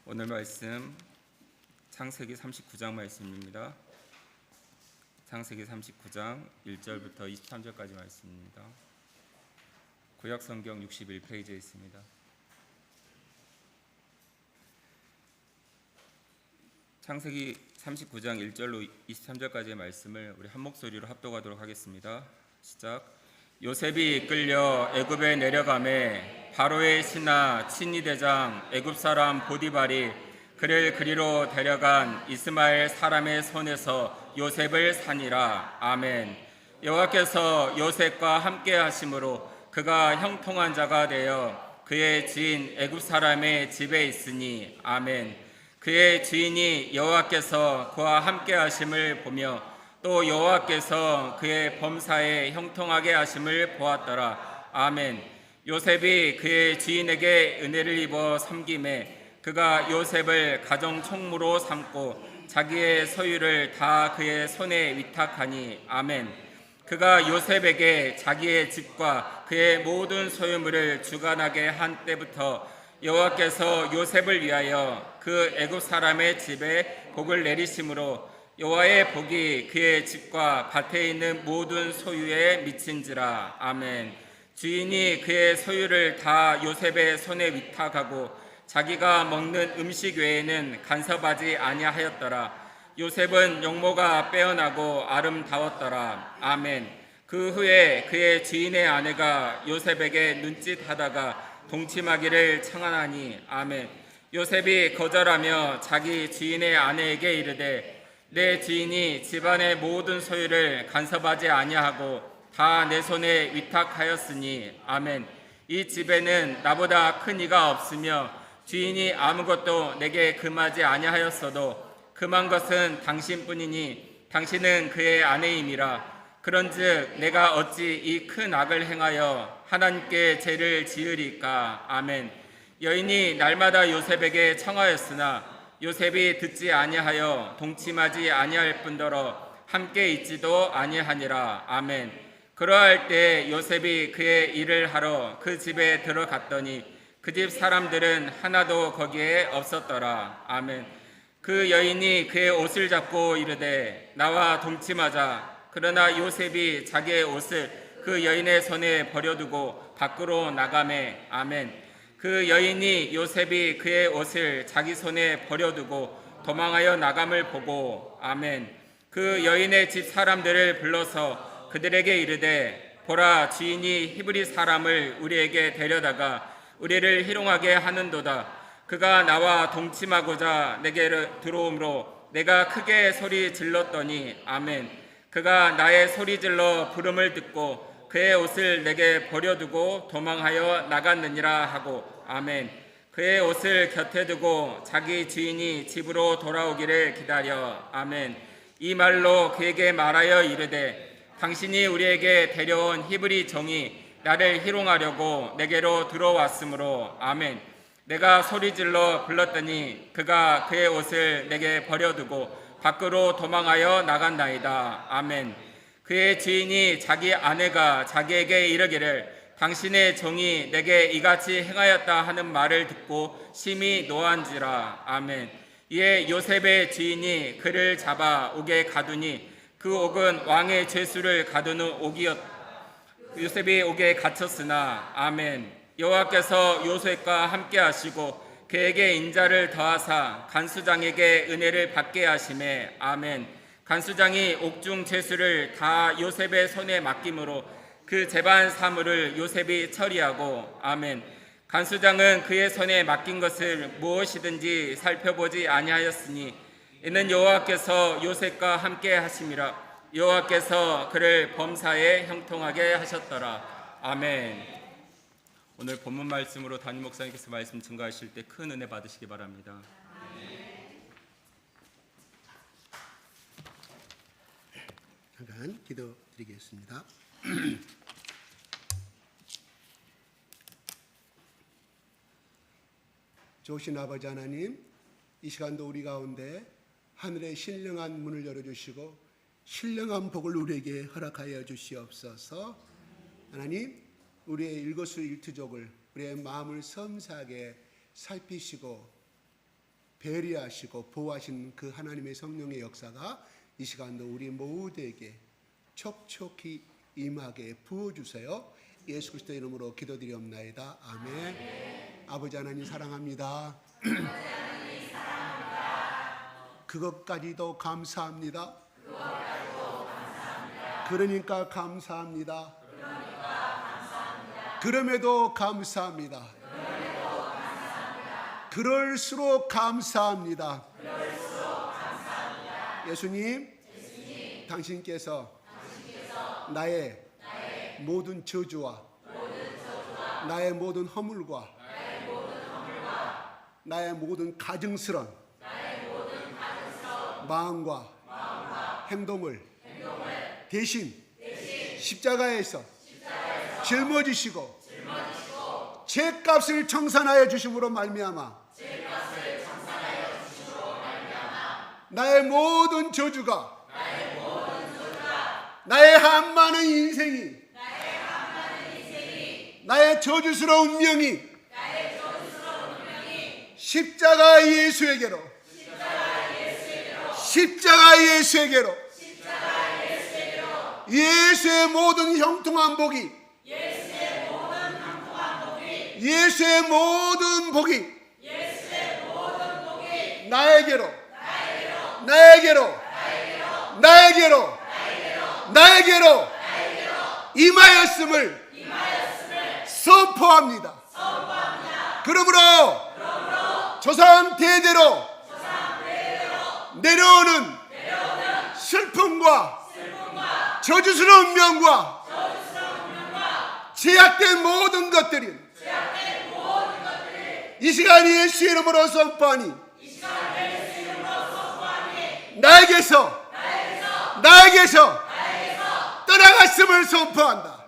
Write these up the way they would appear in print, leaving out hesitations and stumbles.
오늘 말씀 창세기 39장 말씀입니다. 창세기 39장 1절부터 23절까지 말씀입니다. 구약성경 61페이지에 있습니다. 창세기 39장 1절로 23절까지의 말씀을 우리 한 목소리로 합독하도록 하겠습니다. 시작. 요셉이 이끌려 애굽에 내려가매 바로의 신하 친위대장 애굽 사람 보디발이 그를 그리로 데려간 이스마엘 사람의 손에서 요셉을 산이라. 아멘. 여호와께서 요셉과 함께 하심으로 그가 형통한 자가 되어 그의 지인 애굽 사람의 집에 있으니. 아멘. 그의 주인이 여호와께서 그와 함께 하심을 보며 또 여호와께서 그의 범사에 형통하게 하심을 보았더라. 아멘. 요셉이 그의 주인에게 은혜를 입어 섬김에 그가 요셉을 가정 총무로 삼고 자기의 소유를 다 그의 손에 위탁하니. 아멘. 그가 요셉에게 자기의 집과 그의 모든 소유물을 주관하게 한 때부터 여호와께서 요셉을 위하여 그 애굽 사람의 집에 복을 내리심으로 여호와의 복이 그의 집과 밭에 있는 모든 소유에 미친지라. 아멘. 주인이 그의 소유를 다 요셉의 손에 위탁하고 자기가 먹는 음식 외에는 간섭하지 아니하였더라. 요셉은 용모가 빼어나고 아름다웠더라. 아멘. 그 후에 그의 주인의 아내가 요셉에게 눈짓하다가 동침하기를 청하나니. 아멘. 요셉이 거절하며 자기 주인의 아내에게 이르되 내 주인이 집안의 모든 소유를 간섭하지 아니하고 다 내 손에 위탁하였으니. 아멘. 이 집에는 나보다 큰 이가 없으며 주인이 아무것도 내게 금하지 아니하였어도 금한 것은 당신뿐이니 당신은 그의 아내임이라. 그런즉 내가 어찌 이 큰 악을 행하여 하나님께 죄를 지으리까. 아멘. 여인이 날마다 요셉에게 청하였으나 요셉이 듣지 아니하여 동침하지 아니할 뿐더러 함께 있지도 아니하니라. 아멘. 그러할 때 요셉이 그의 일을 하러 그 집에 들어갔더니 그 집 사람들은 하나도 거기에 없었더라. 아멘. 그 여인이 그의 옷을 잡고 이르되 나와 동침하자. 그러나 요셉이 자기의 옷을 그 여인의 손에 버려두고 밖으로 나가매. 아멘. 그 여인이 요셉이 그의 옷을 자기 손에 버려두고 도망하여 나감을 보고. 아멘. 그 여인의 집 사람들을 불러서 그들에게 이르되 보라, 주인이 히브리 사람을 우리에게 데려다가 우리를 희롱하게 하는도다. 그가 나와 동침하고자 내게 들어오므로 내가 크게 소리 질렀더니. 아멘. 그가 나의 소리 질러 부름을 듣고 그의 옷을 내게 버려두고 도망하여 나갔느니라 하고. 아멘. 그의 옷을 곁에 두고 자기 주인이 집으로 돌아오기를 기다려. 아멘. 이 말로 그에게 말하여 이르되 당신이 우리에게 데려온 히브리 종이 나를 희롱하려고 내게로 들어왔으므로. 아멘. 내가 소리질러 불렀더니 그가 그의 옷을 내게 버려두고 밖으로 도망하여 나간나이다. 아멘. 그의 주인이 자기 아내가 자기에게 이르기를 당신의 종이 내게 이같이 행하였다 하는 말을 듣고 심히 노한지라. 아멘. 이에 요셉의 주인이 그를 잡아 옥에 가두니 그 옥은 왕의 죄수를 가두는 옥이었. 요셉이 옥에 갇혔으나. 아멘. 여호와께서 요셉과 함께 하시고 그에게 인자를 더하사 간수장에게 은혜를 받게 하시매. 아멘. 간수장이 옥중 죄수를 다 요셉의 손에 맡김으로 그 재반 사물을 요셉이 처리하고. 아멘. 간수장은 그의 손에 맡긴 것을 무엇이든지 살펴보지 아니하였으니 이는 여호와께서 요셉과 함께 하심이라. 여호와께서 그를 범사에 형통하게 하셨더라. 아멘. 오늘 본문 말씀으로 담임 목사님께서 말씀 증거하실 때 큰 은혜 받으시기 바랍니다. 잠깐 기도드리겠습니다. 좋으신 아버지 하나님, 이 시간도 우리 가운데 하늘의 신령한 문을 열어주시고 신령한 복을 우리에게 허락하여 주시옵소서. 하나님, 우리의 일거수일투족을, 우리의 마음을 섬세하게 살피시고 배려하시고 보호하시는 그 하나님의 성령의 역사가 이 시간도 우리 모두에게 촉촉히 임하게 부어주세요. 예수 그리스도 이름으로 기도드리옵나이다. 아멘. 아버지 하나님 사랑합니다. 그것까지도 감사합니다. 그러니까 감사합니다. 그럼에도 감사합니다. 그럴수록 감사합니다. 예수님, 당신께서 나의 모든 저주와 나의 모든 허물과 나의 모든 가증스런 마음과 행동을 대신 십자가에서 짊어지시고 제 값을 청산하여 주심으로 말미암아 나의 모든 저주가 나의 한많은 인생이 나의 저주스러운 명이 십자가 예수에게로 예수의 모든 형통한 복이 예수의 모든 복이 나에게로 임하였음을 선포합니다. 그러므로 조상 대대로 내려오는 슬픔과 저주스러운 명과 제약된 모든 것들이 이 시간 예수 이름으로 선포하니 나에게서 떠나갔음을 선포한다.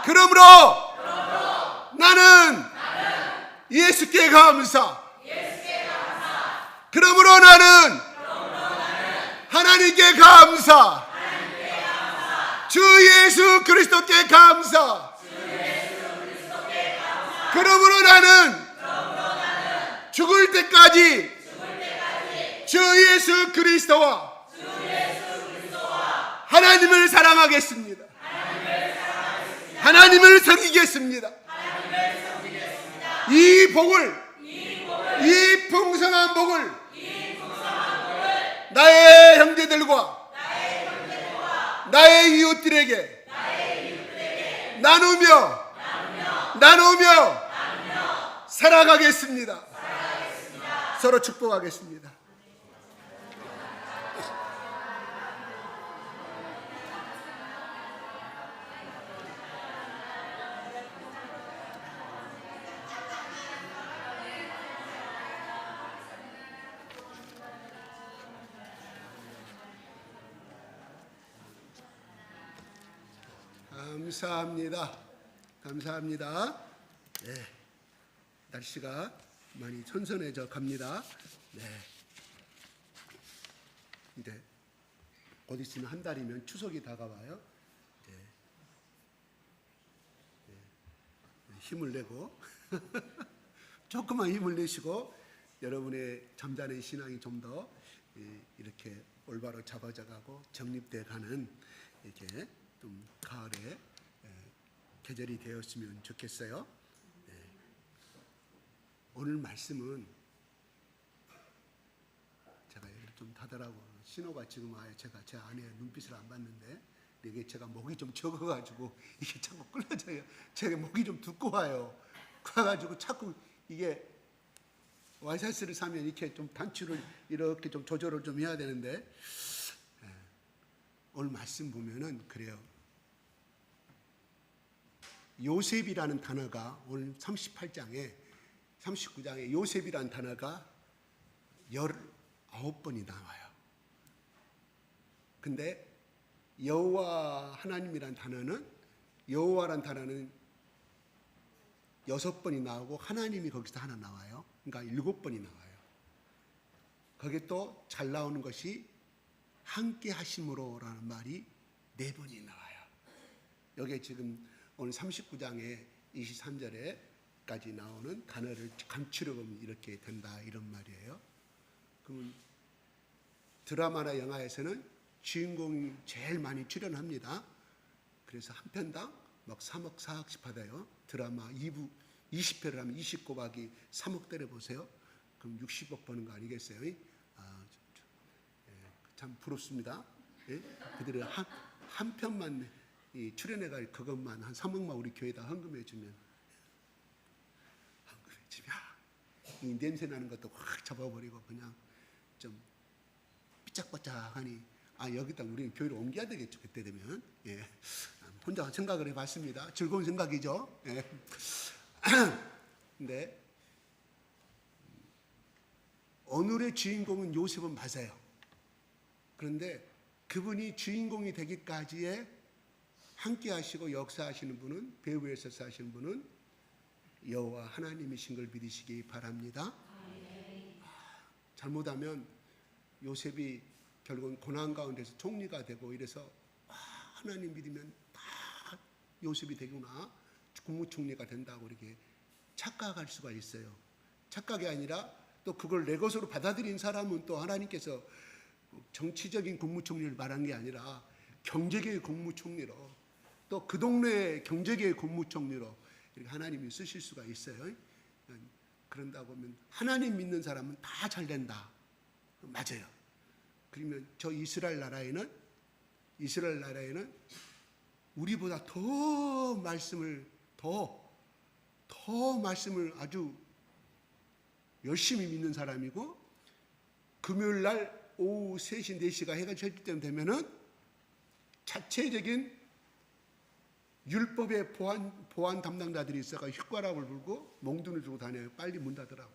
그러므로 나는 예수께 감사. 그러므로 나는 하나님께 감사. 주 예수 그리스도께 감사. 그러므로 나는 죽을 때까지 주 예수 그리스도와 하나님을 사랑하겠습니다. 하나님을 섬기겠습니다. 이 복을, 이 풍성한 복을 나의 형제들과 나의 이웃들에게 나누며 살아가겠습니다. 서로 축복하겠습니다. 감사합니다. 네, 날씨가 많이 선선해져 갑니다. 네, 이제 곧 있으면 한 달이면 추석이 다가와요. 네, 힘을 내고 조금만 힘을 내시고 여러분의 잠자는 신앙이 좀 더 이렇게 올바로 잡아져가고 정립돼 가는 이렇게 좀 가을에 계절이 되었으면 좋겠어요. 네. 오늘 말씀은 제가 좀 다들하고 신호가 지금 와요. 제가 제 아내 눈빛을 안 봤는데 이게 제가 목이 좀 적어가지고 이게 자꾸 끌려져요. 제가 목이 좀 두꺼워요. 그래가지고 자꾸 이게 와이셔츠를 사면 이렇게 좀 단추를 이렇게 좀 조절을 좀 해야 되는데 오늘 말씀 보면은 그래요. 요셉이라는 단어가 오늘 38장에 39장에 요셉이라는 단어가 19번이 나와요. 근데 여호와 하나님이라는 단어는 여호와라는 단어는 6번이 나오고 하나님이 거기서 하나 나와요. 그러니까 7번이 나와요. 거기에 또 잘 나오는 것이 함께 하심으로라는 말이 4번이 나와요. 여기에 지금 오늘 39장에 23절에까지 나오는 단어를 감추려 보면 이렇게 된다 이런 말이에요. 그러면 드라마나 영화에서는 주인공이 제일 많이 출연합니다. 그래서 한 편당 막 3억 4억씩 받아요. 드라마 2부 20회를 하면 20 곱하기 3억 때려보세요. 그럼 60억 버는 거 아니겠어요? 참 부럽습니다. 예? 그들이 한 편만 출연해가 그것만 한 3억만 우리 교회에다 헌금해 주면 이 냄새 나는 것도 확 잡아버리고 그냥 좀 삐짝삐짝하니 여기다 우리 교회를 옮겨야 되겠죠. 그때 되면. 예. 혼자 생각을 해봤습니다. 즐거운 생각이죠. 예. 근데 오늘의 주인공은 요셉은 맞아요. 그런데 그분이 주인공이 되기까지에 함께 하시고 역사하시는 분은, 배후에서 하시는 분은 여호와 하나님이신 걸 믿으시기 바랍니다. 잘못하면 요셉이 결국은 고난 가운데서 총리가 되고 이래서 하나님 믿으면 다 요셉이 되구나, 국무총리가 된다고 이렇게 착각할 수가 있어요. 착각이 아니라 또 그걸 내 것으로 받아들인 사람은 또 하나님께서 정치적인 국무총리를 말한 게 아니라 경제계의 국무총리로, 또 그 동네의 경제계의 국무총리로 이렇게 하나님이 쓰실 수가 있어요. 그런다고 하면 하나님 믿는 사람은 다 잘 된다. 맞아요. 그러면 저 이스라엘 나라에는 우리보다 더 말씀을 아주 열심히 믿는 사람이고, 금요일 날 오후 3시, 4시가 해가 질 때 되면은 자체적인 율법의 보안 담당자들이 있어가 홧가락을 불고 몽둥이를 들고 다녀요. 빨리 문 닫으라고.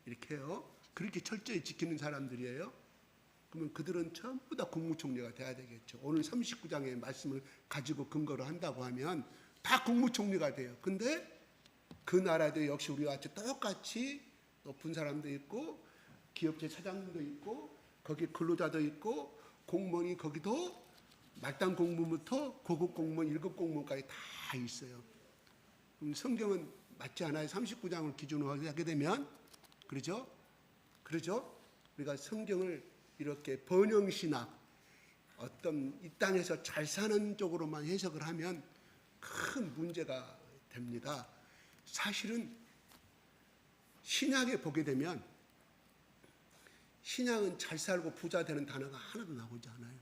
이렇게 해요. 그렇게 철저히 지키는 사람들이에요. 그러면 그들은 전부 다 국무총리가 돼야 되겠죠. 오늘 39장의 말씀을 가지고 근거로 한다고 하면 다 국무총리가 돼요. 근데 그 나라도 역시 우리와 같이 똑같이 높은 사람도 있고, 기업체 사장님도 있고, 거기 근로자도 있고, 공무원이 거기도 말단 공무원부터 고급 공무원, 1급 공무원까지 다 있어요. 성경은 맞지 않아요. 39장을 기준으로 하게 되면. 그렇죠? 우리가 성경을 이렇게 번영신학, 어떤 이 땅에서 잘 사는 쪽으로만 해석을 하면 큰 문제가 됩니다. 사실은 신약에 보게 되면 신약은 잘 살고 부자 되는 단어가 하나도 나오지 않아요.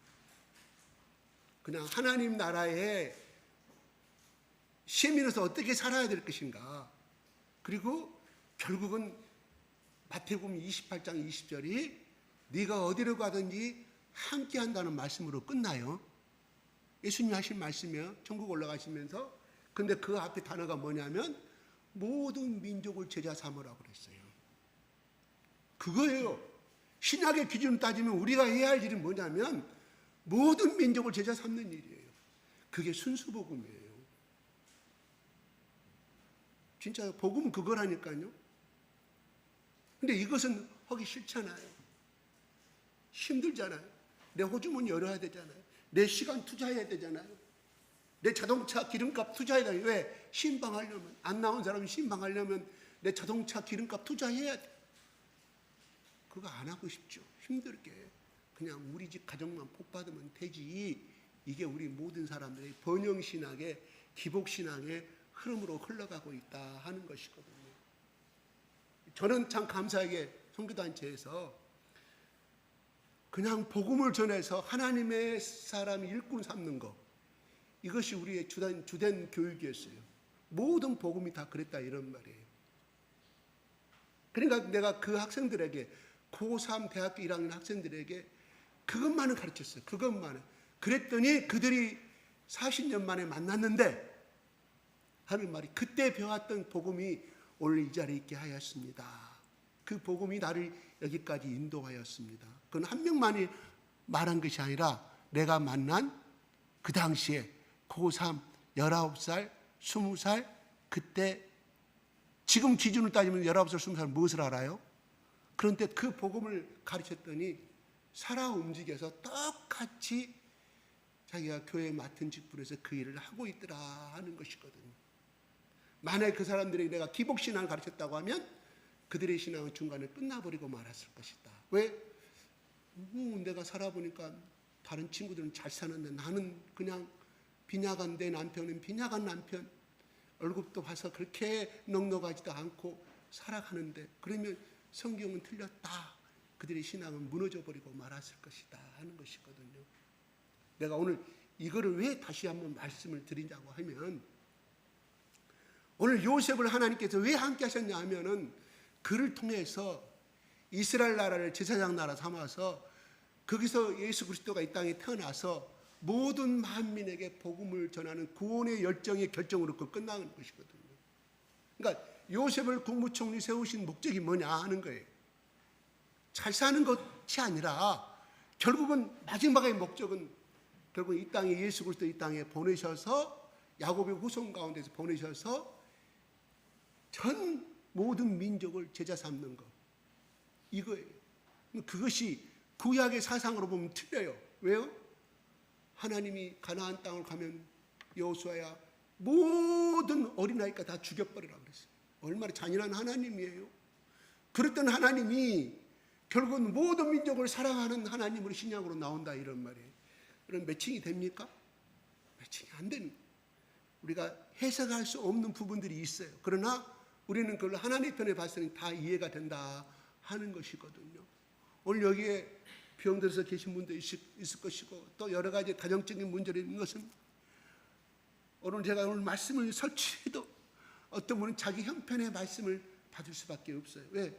그냥 하나님 나라에 시민으로서 어떻게 살아야 될 것인가, 그리고 결국은 마태복음 28장 20절이 네가 어디로 가든지 함께 한다는 말씀으로 끝나요. 예수님이 하신 말씀이에요. 천국 올라가시면서. 근데 그 앞에 단어가 뭐냐면 모든 민족을 제자 삼으라고 그랬어요. 그거예요. 신약의 기준을 따지면 우리가 해야 할 일이 뭐냐면 모든 민족을 제자 삼는 일이에요. 그게 순수복음이에요. 진짜 복음은 그거라니까요. 근데 이것은 하기 싫잖아요. 힘들잖아요. 내 호주머니 열어야 되잖아요. 내 시간 투자해야 되잖아요. 내 자동차 기름값 투자해야 돼요. 왜? 신방하려면, 안 나온 사람이 신방하려면 내 자동차 기름값 투자해야 돼. 그거 안 하고 싶죠. 힘들게. 그냥 우리 집 가정만 복 받으면 되지. 이게 우리 모든 사람들의 번영신학의, 기복신학의 흐름으로 흘러가고 있다 하는 것이거든요. 저는 참 감사하게 선교단체에서 그냥 복음을 전해서 하나님의 사람이 일꾼 삼는 것, 이것이 우리의 주된 교육이었어요. 모든 복음이 다 그랬다 이런 말이에요. 그러니까 내가 그 학생들에게, 고3 대학교 1학년 학생들에게 그것만을 가르쳤어요. 그것만을. 그랬더니 그들이 40년 만에 만났는데 하는 말이, 그때 배웠던 복음이 오늘 이 자리에 있게 하였습니다. 그 복음이 나를 여기까지 인도하였습니다. 그건 한 명만이 말한 것이 아니라 내가 만난 그 당시에 고3, 19살, 20살, 그때 지금 기준을 따지면 19살, 20살 무엇을 알아요? 그런데 그 복음을 가르쳤더니 살아 움직여서 똑같이 자기가 교회에 맡은 직분에서 그 일을 하고 있더라 하는 것이거든요. 만약에 그 사람들이 내가 기복신앙을 가르쳤다고 하면 그들의 신앙은 중간에 끝나버리고 말았을 것이다. 왜? 내가 살아보니까 다른 친구들은 잘 사는데 나는 그냥 빈약한 내 남편은 빈약한 남편, 월급도 봐서 그렇게 넉넉하지도 않고 살아가는데, 그러면 성경은 틀렸다. 그들의 신앙은 무너져버리고 말았을 것이다 하는 것이거든요. 내가 오늘 이거를 왜 다시 한번 말씀을 드리냐고 하면, 오늘 요셉을 하나님께서 왜 함께 하셨냐 하면은 그를 통해서 이스라엘 나라를 제사장 나라 삼아서 거기서 예수 그리스도가 이 땅에 태어나서 모든 만민에게 복음을 전하는 구원의 열정의 결정으로 그 끝나는 것이거든요. 그러니까 요셉을 국무총리 세우신 목적이 뭐냐 하는 거예요. 잘 사는 것이 아니라 결국은 마지막의 목적은 결국 이 땅에 예수 그리스도 이 땅에 보내셔서 야곱의 후손 가운데서 보내셔서 전 모든 민족을 제자 삼는 것, 이거예요. 그것이 구약의 사상으로 보면 틀려요. 왜요? 하나님이 가나안 땅을 가면 여호수아야 모든 어린아이가 다 죽여버리라고 그랬어요. 얼마나 잔인한 하나님이에요. 그랬던 하나님이 결국은 모든 민족을 사랑하는 하나님으로 신약으로 나온다 이런 말이에요. 그럼 매칭이 됩니까? 매칭이 안 되는 거예요. 우리가 해석할 수 없는 부분들이 있어요. 그러나 우리는 그걸 하나님 편에 봤을 때 다 이해가 된다 하는 것이거든요. 오늘 여기에 병들어서 계신 분도 있을 것이고 또 여러 가지 가정적인 문제로 있는 것은, 오늘 제가 오늘 말씀을 설치해도 어떤 분은 자기 형편의 말씀을 받을 수밖에 없어요. 왜?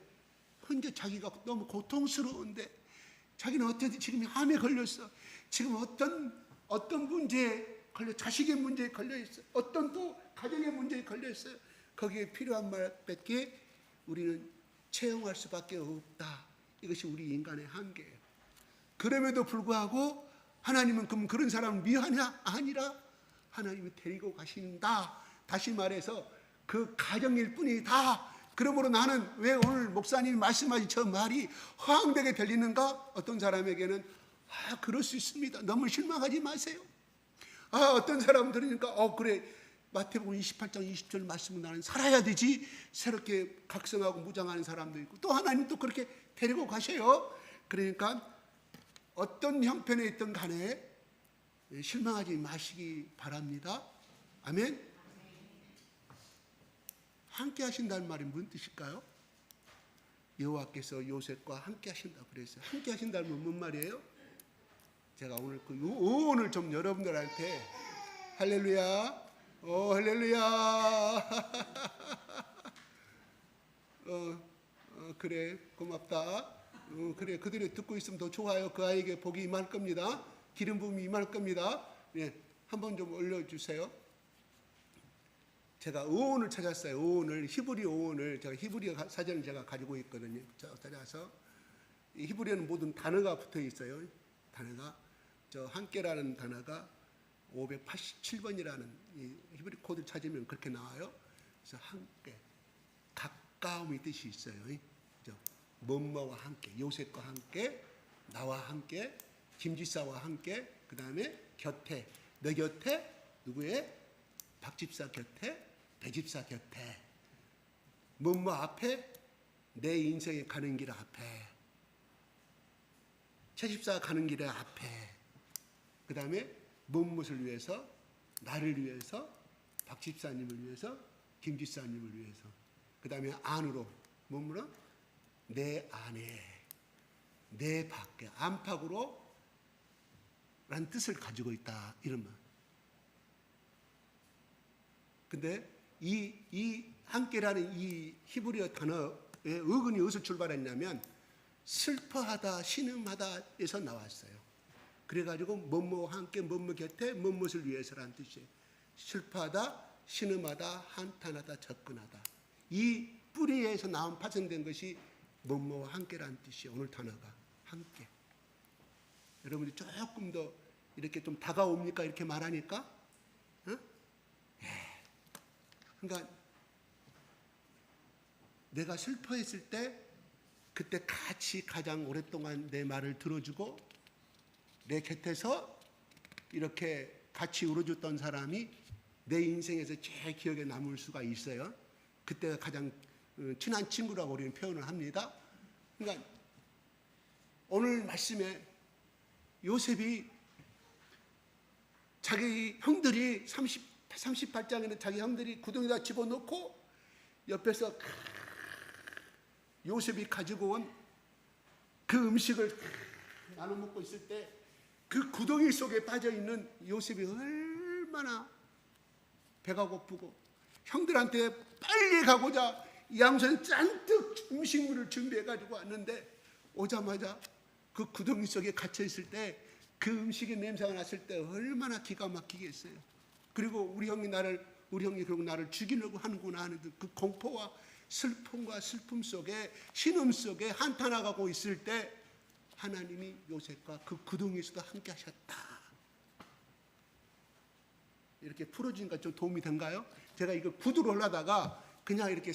현재 자기가 너무 고통스러운데, 자기는 어떻게 지금 암에 걸렸어, 지금 어떤 문제에 걸려, 자식의 문제에 걸려 있어, 어떤 또 가정의 문제에 걸려 있어요. 거기에 필요한 말밖에 우리는 채용할 수밖에 없다. 이것이 우리 인간의 한계예요. 그럼에도 불구하고 하나님은 그럼 그런 사람을 미워하냐? 아니라 하나님이 데리고 가신다. 다시 말해서 그 가정일 뿐이다. 그러므로 나는 왜 오늘 목사님이 말씀하신 저 말이 허황되게 들리는가? 어떤 사람에게는 그럴 수 있습니다. 너무 실망하지 마세요. 어떤 사람 들으니까 그래, 마태복음 28장 20절 말씀은 나는 살아야 되지, 새롭게 각성하고 무장하는 사람도 있고, 또 하나님 또 그렇게 데리고 가셔요. 그러니까 어떤 형편에 있든 간에 실망하지 마시기 바랍니다. 아멘. 함께 하신다는 말이 무슨 뜻일까요? 여호와께서 요셉과 함께 하신다고 그랬어요. 함께 하신다는 건 뭔 말이에요? 제가 오늘 그 오늘 좀 여러분들한테 할렐루야, 할렐루야. 그래, 고맙다. 그래, 그들이 듣고 있으면 더 좋아요. 그 아이에게 복이 임할 겁니다. 기름 부음이 임할 겁니다. 예, 한번 좀 올려주세요. 제가 어원을 찾았어요. 어원을, 히브리 어원을, 제가 히브리 사전을 제가 가지고 있거든요. 찾아서 이 히브리에는 모든 단어가 붙어 있어요. 단어가 저 함께라는 단어가 587번이라는 이 히브리 코드를 찾으면 그렇게 나와요. 그래서 함께, 가까움의 뜻이 있어요. 뭐뭐와 함께, 요셉과 함께, 나와 함께, 김지사와 함께, 그 다음에 곁에, 내 곁에, 누구의? 박집사 곁에, 배집사 곁에, 뭐뭐 앞에, 내 인생에 가는 길 앞에, 최집사가 가는 길의 앞에, 그 다음에 무엇을 위해서? 나를 위해서, 박집사님을 위해서, 김집사님을 위해서, 그 다음에 안으로, 뭐뭐라? 내 안에, 내 밖에, 안팎으로 라는 뜻을 가지고 있다, 이런 말. 근데 이 함께라는 이 히브리어 단어의 어근이 어디서 출발했냐면 슬퍼하다, 신음하다에서 나왔어요. 그래가지고 뭐뭐와 함께, 뭐뭐 곁에, 뭐뭇을 위해서라는 뜻이에요. 슬퍼하다, 신음하다, 한탄하다, 접근하다. 이 뿌리에서 나온 파생된 것이 뭐뭐와 함께라는 뜻이에요. 오늘 단어가 함께. 여러분이 조금 더 이렇게 좀 다가옵니까? 이렇게 말하니까? 그러니까 내가 슬퍼했을 때 그때 같이 가장 오랫동안 내 말을 들어주고 내 곁에서 이렇게 같이 울어줬던 사람이 내 인생에서 제일 기억에 남을 수가 있어요. 그때가 가장 친한 친구라고 우리는 표현을 합니다. 그러니까 오늘 말씀에 요셉이 자기 형들이 38장에는 자기 형들이 구덩이에다 집어넣고 옆에서 요셉이 가지고 온 그 음식을 나눠 먹고 있을 때 그 구덩이 속에 빠져 있는 요셉이 얼마나 배가 고프고 형들한테 빨리 가고자 양손에 잔뜩 음식물을 준비해 가지고 왔는데 오자마자 그 구덩이 속에 갇혀 있을 때 그 음식의 냄새가 났을 때 얼마나 기가 막히겠어요. 그리고 우리 형이 결국 나를 죽이려고 하는구나 하는 그 공포와 슬픔과 슬픔 속에 신음 속에 한탄하고 있을 때 하나님이 요셉과 그 구덩이에서도 함께 하셨다. 이렇게 풀어주니까 좀 도움이 된가요? 제가 이거 구두로 하려다가 그냥 이렇게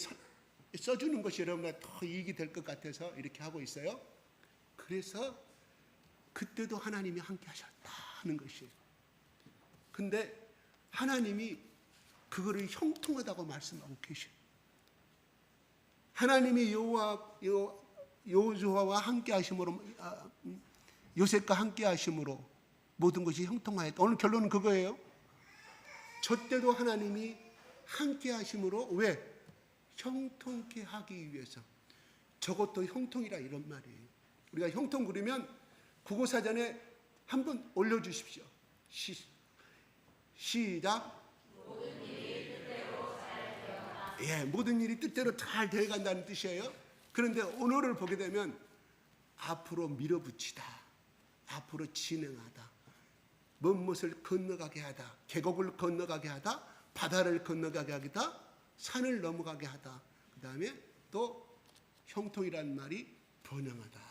써주는 것이 여러분들 더 이익이 될 것 같아서 이렇게 하고 있어요. 그래서 그때도 하나님이 함께 하셨다 하는 것이에요. 근데 하나님이 그거를 형통하다고 말씀하고 계셔요. 하나님이 여호수아와 함께 하심으로 요셉과 함께 하심으로 모든 것이 형통하였다. 오늘 결론은 그거예요. 저 때도 하나님이 함께 하심으로 왜? 형통케 하기 위해서. 저것도 형통이라 이런 말이에요. 우리가 형통 그러면 국어사전에 한번 올려주십시오. 시작. 모든 일이 뜻대로 잘 되어간다는 뜻이에요. 그런데 오늘을 보게 되면 앞으로 밀어붙이다, 앞으로 진행하다, 무엇을 건너가게 하다, 계곡을 건너가게 하다, 바다를 건너가게 하다, 산을 넘어가게 하다. 그 다음에 또 형통이라는 말이 번영하다.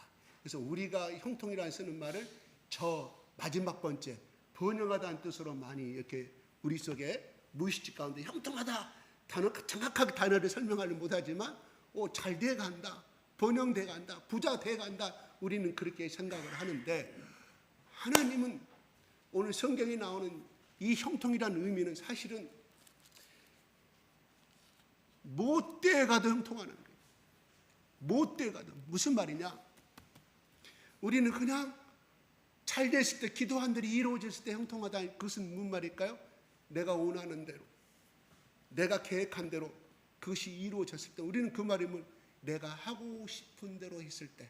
그래서 우리가 형통이라는 쓰는 말을 저 마지막 번째 번영하다는 뜻으로 많이 이렇게 우리 속에 무의식 가운데 형통하다 정확하게 단어를 설명하지 못하지만 잘 돼간다, 번영돼간다, 부자 돼간다, 우리는 그렇게 생각을 하는데 하나님은 오늘 성경에 나오는 이 형통이라는 의미는 사실은 못돼 가도 형통하는 거예요. 못돼 가도. 무슨 말이냐? 우리는 그냥 잘 됐을 때, 기도한 대로 이루어졌을 때 형통하다. 그것은 무슨 말일까요? 내가 원하는 대로, 내가 계획한 대로 그것이 이루어졌을 때, 우리는 그 말이면 내가 하고 싶은 대로 했을 때,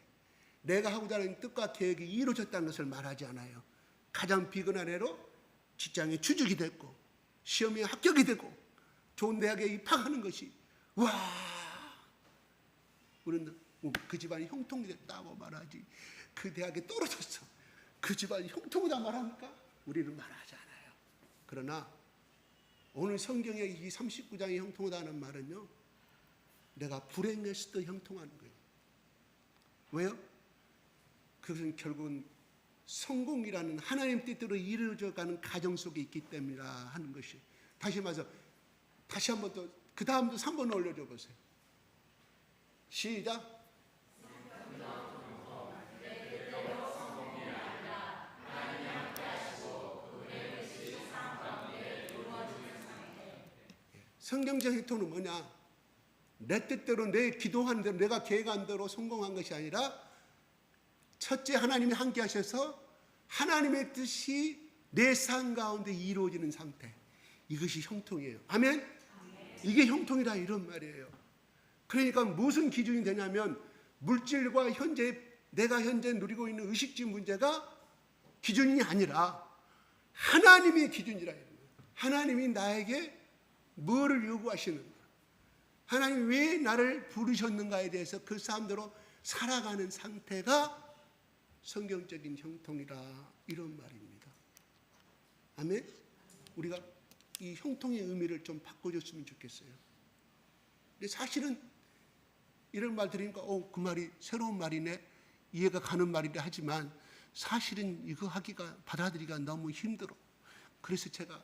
내가 하고자 하는 뜻과 계획이 이루어졌다는 것을 말하지 않아요. 가장 비근한 애로 직장에 취직이 됐고 시험에 합격이 되고 좋은 대학에 입학하는 것이 와, 우리는 그 집안이 형통이 됐다고 말하지, 그 대학에 떨어졌어, 그 집안이 형통이다 말합니까? 우리는 말하지 않아요. 그러나 오늘 성경의 이 39장의 형통하다는 말은요, 내가 불행했을 때 형통하는 거예요. 왜요? 그것은 결국은 성공이라는 하나님 뜻대로 이루어져가는 가정 속에 있기 때문이라 하는 것이. 다시 말해서 다시 한번 또 그 다음도 3번 올려줘 보세요. 시작. 성경적 형통은 뭐냐? 내 뜻대로, 내 기도한 대로, 내가 계획한 대로 성공한 것이 아니라 첫째, 하나님이 함께 하셔서 하나님의 뜻이 내 삶 가운데 이루어지는 상태, 이것이 형통이에요. 아멘? 이게 형통이다 이런 말이에요. 그러니까 무슨 기준이 되냐면 물질과 내가 현재 누리고 있는 의식주 문제가 기준이 아니라 하나님의 기준이라 이런 거예요. 하나님이 나에게 뭐를 요구하시는가, 하나님이 왜 나를 부르셨는가에 대해서 그 사람대로 살아가는 상태가 성경적인 형통이라 이런 말입니다. 아멘? 우리가 이 형통의 의미를 좀 바꿔줬으면 좋겠어요. 근데 사실은 이런 말 들으니까 그 말이 새로운 말이네, 이해가 가는 말이라 하지만 사실은 이거 받아들이기가 너무 힘들어. 그래서 제가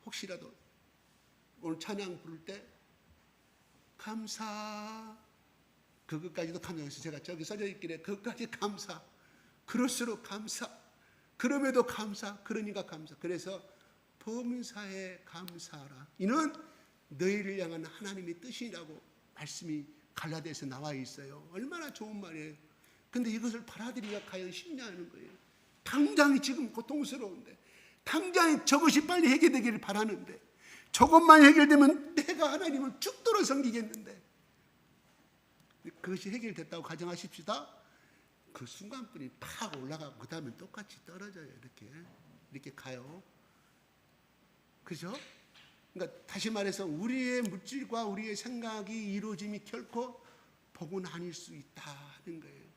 혹시라도 오늘 찬양 부를 때 감사, 그것까지도 감사해서 제가 저기 써져 있길래 그것까지 감사, 그럴수록 감사, 그럼에도 감사, 그러니까 감사. 그래서 범사에 감사하라. 이는 너희를 향한 하나님의 뜻이라고 말씀이 갈라디아서에 나와 있어요. 얼마나 좋은 말이에요. 근데 이것을 받아들이기가 과연 쉽냐는 거예요. 당장이 지금 고통스러운데, 당장에 저것이 빨리 해결되기를 바라는데, 저것만 해결되면 내가 하나님을 죽도록 섬기겠는데, 그것이 해결됐다고 가정하십시다. 그 순간뿐이 팍 올라가고 그 다음에 똑같이 떨어져요. 이렇게 가요. 그죠? 그러니까 다시 말해서 우리의 물질과 우리의 생각이 이루어짐이 결코 복은 아닐 수 있다는 거예요.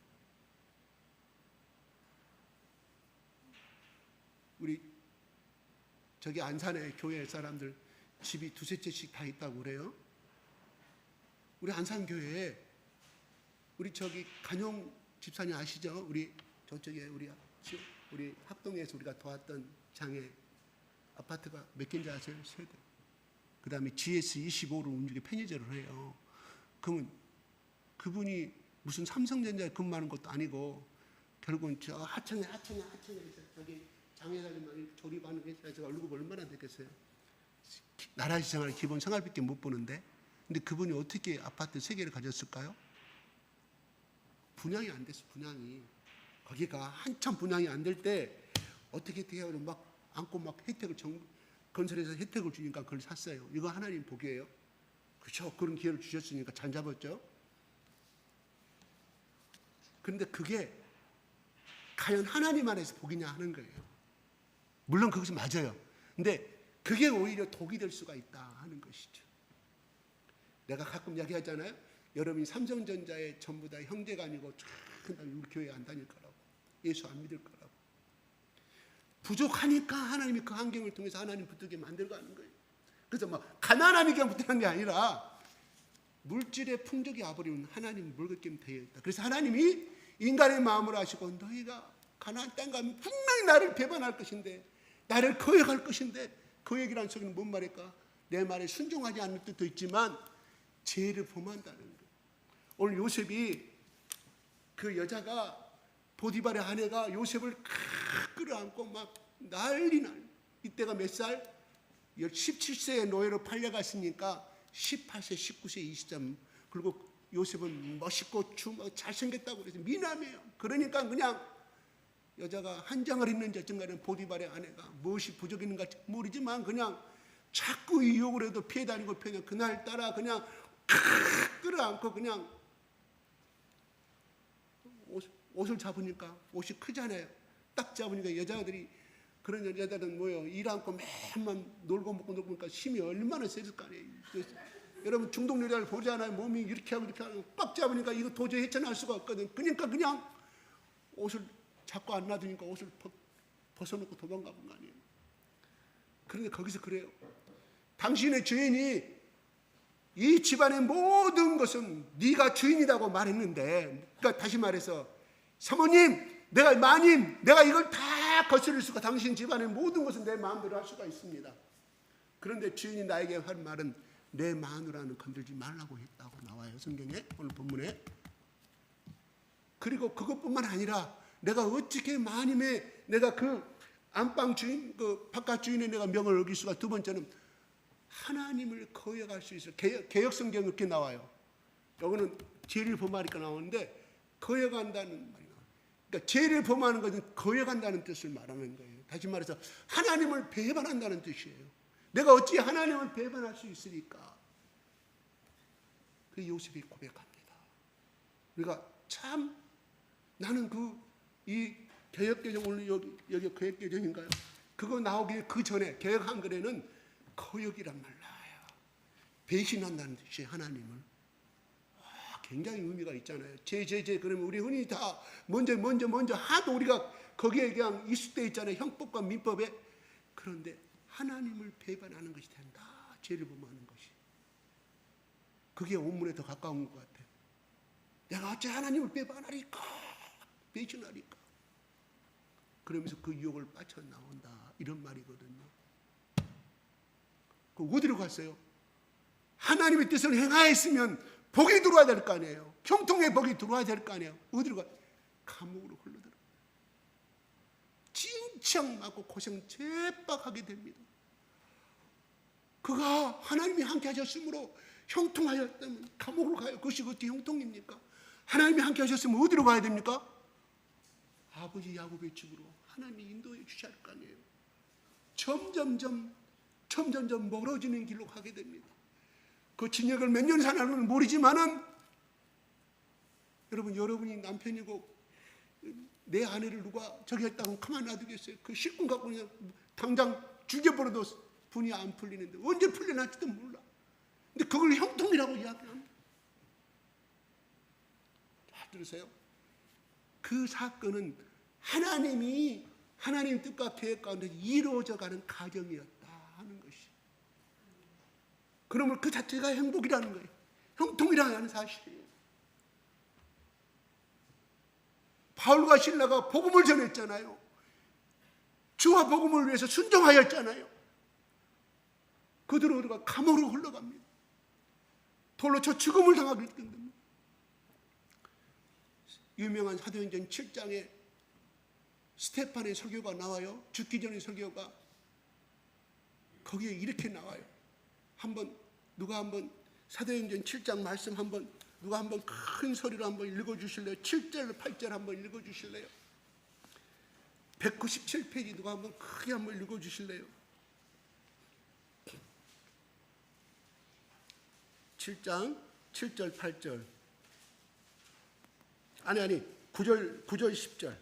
우리 저기 안산에 교회 사람들 집이 두세 채씩 다 있다고 그래요. 우리 안산교회에 우리 저기 간용 집사님 아시죠? 우리 저쪽에 우리 합동에서 우리가 도왔던 장애 아파트가 몇 개인지 아세요? 3대. 그 다음에 GS25로 움직여 편의점을 해요. 그러면 그분이 무슨 삼성전자에 근무하는 것도 아니고 결국은 저 하천에 저기 장애자들만 조립하는 회사에서 월급 얼마나 되겠어요? 나라시 생활 기본 생활비밖에 못 보는데, 근데 그분이 어떻게 아파트 3개를 가졌을까요? 분양이 안 됐어. 분양이 거기가 한참 분양이 안 될 때 어떻게 해요? 막 안고 막 혜택을 건설에서 혜택을 주니까 그걸 샀어요. 이거 하나님 복이에요. 그렇죠? 그런 기회를 주셨으니까 잘 잡았죠. 그런데 그게 과연 하나님 안에서 복이냐 하는 거예요. 물론 그것이 맞아요. 근데 그게 오히려 독이 될 수가 있다 하는 것이죠. 내가 가끔 이야기하잖아요. 여러분이 삼성전자에 전부 다 형제가 아니고 우리 교회 안 다닐 거라고, 예수 안 믿을 거라고. 부족하니까 하나님이 그 환경을 통해서 하나님 붙들게 만들어가는 거예요. 그래서 막 가난하니까 붙드는 게 아니라 물질의 풍족이 와버리면 하나님 물겁게 되어 있다. 그래서 하나님이 인간의 마음을 아시고 너희가 가나안 땅 가면 분명히 나를 배반할 것인데, 나를 거역할 것인데, 거역이라는 소리는 뭔 말일까? 내 말에 순종하지 않을 뜻도 있지만 죄를 범한다는 거예요. 오늘 요셉이 그 여자가 보디발의 아내가 요셉을 끌어안고 막 난리. 이때가 몇 살? 17세의 노예로 팔려갔으니까 18세, 19세, 20세. 그리고 요셉은 멋있고 잘생겼다고 그래서 미남이에요. 그러니까 그냥 여자가 한장을 입는지 어쩐가는 보디발의 아내가 무엇이 부족 있는가 모르지만 그냥 자꾸 유혹을 해도 피해 다니고 그날따라 그냥 끌어안고 그냥 옷을 잡으니까 옷이 크잖아요. 딱 잡으니까 여자들이, 그런 여자들은 뭐예요? 일 않고 맨만 놀고 먹고 보니까 힘이 얼마나 세질 거 아니에요. 여러분 중동 여자를 보잖아요. 몸이 이렇게 하고 꽉 잡으니까 이거 도저히 헤쳐나올 수가 없거든. 그러니까 그냥 옷을 잡고 안 놔두니까 옷을 벗어놓고 도망가는 거 아니에요. 그런데 거기서 그래요. 당신의 주인이 이 집안의 모든 것은 네가 주인이라고 말했는데, 그러니까 다시 말해서 사모님, 내가 이걸 다 거스릴 수가, 당신 집안의 모든 것은 내 마음대로 할 수가 있습니다. 그런데 주인이 나에게 한 말은 내 마누라는 건들지 말라고 했다고 나와요, 성경에, 오늘 본문에. 그리고 그것뿐만 아니라 내가 어떻게 마님의 내가 그 안방 주인, 그 바깥 주인의 내가 명을 어길 수가, 두 번째는 하나님을 거역할 수 있어요. 개역 성경 이렇게 나와요. 여기는 죄를 범하니까 나오는데 거역한다는 말이에요. 그러니까 죄를 범하는 것은 거역한다는 뜻을 말하는 거예요. 다시 말해서 하나님을 배반한다는 뜻이에요. 내가 어찌 하나님을 배반할 수 있으니까? 그 요셉이 고백합니다. 그러니까 참 나는 이 개역개정, 오늘 여기 개역개정인가요? 그거 나오기 그 전에 개역 한글에는 거역이란 말 나와요. 배신한다는 뜻이에요, 하나님을. 굉장히 의미가 있잖아요. 그러면 우리 흔히 다 먼저 하도 우리가 거기에 그냥 익숙돼 있잖아요. 형법과 민법에. 그런데 하나님을 배반하는 것이 된다. 죄를 범하는 것이. 그게 온문에 더 가까운 것 같아요. 내가 어째 하나님을 배반하리까? 배신하리까? 그러면서 그 유혹을 빠져나온다. 이런 말이거든요. 그 어디로 갔어요? 하나님의 뜻을 행하였으면 복이 들어와야 될 거 아니에요. 형통의 복이 들어와야 될 거 아니에요. 어디로 가? 감옥으로 흘러들어. 치약 맞고 고생 제빡하게 됩니다. 그가 하나님이 함께 하셨으므로 형통하였다면 감옥으로 가요. 그것이 어떻게 형통입니까? 하나님이 함께 하셨으면 어디로 가야 됩니까? 아버지 야곱의 집으로 하나님이 인도해 주셔야 할 거 아니에요. 점점점 멀어지는 길로 가게 됩니다. 그 진역을 몇 년 사는지는 모르지만은 여러분이 남편이고 내 아내를 누가 저기 했다고 가만 놔두겠어요? 그 실군 갖고 그냥 당장 죽여버려도 분이 안 풀리는데 언제 풀려날지도 몰라. 근데 그걸 형통이라고 이야기합니다. 잘 들으세요. 그 사건은 하나님 뜻과 계획 가운데 이루어져가는 과정이었다 하는 것이. 그러면 그 자체가 행복이라는 거예요. 형통이라는 사실이에요. 바울과 실라가 복음을 전했잖아요. 주와 복음을 위해서 순종하였잖아요. 그들은 우리가 감옥으로 흘러갑니다. 돌로 쳐 죽음을 당하게 됩니다. 유명한 사도행전 7장에 스테판의 설교가 나와요. 죽기 전의 설교가 거기에 이렇게 나와요. 누가 한번 사도행전 7장 말씀 누가 한번 큰 소리로 한번 읽어주실래요? 7절 8절 한번 읽어주실래요? 197페이지 누가 한번 크게 한번 읽어주실래요? 7장 7절 8절 아니 9절 10절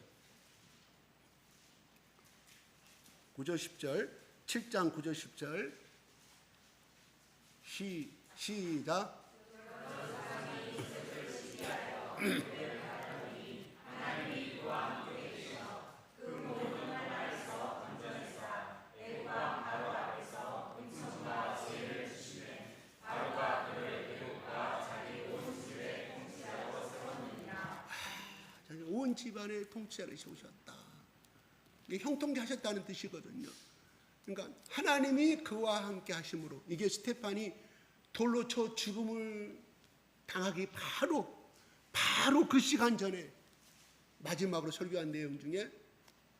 9절 10절 7장 9절 10절 시작. 온 집안의 통치자를 세우셨다. 이게 형통케 하셨다는 뜻이거든요. 그러니까 하나님이 그와 함께 하심으로 이게 스테판이 돌로 쳐 죽음을 당하기 바로 그 시간 전에 마지막으로 설교한 내용 중에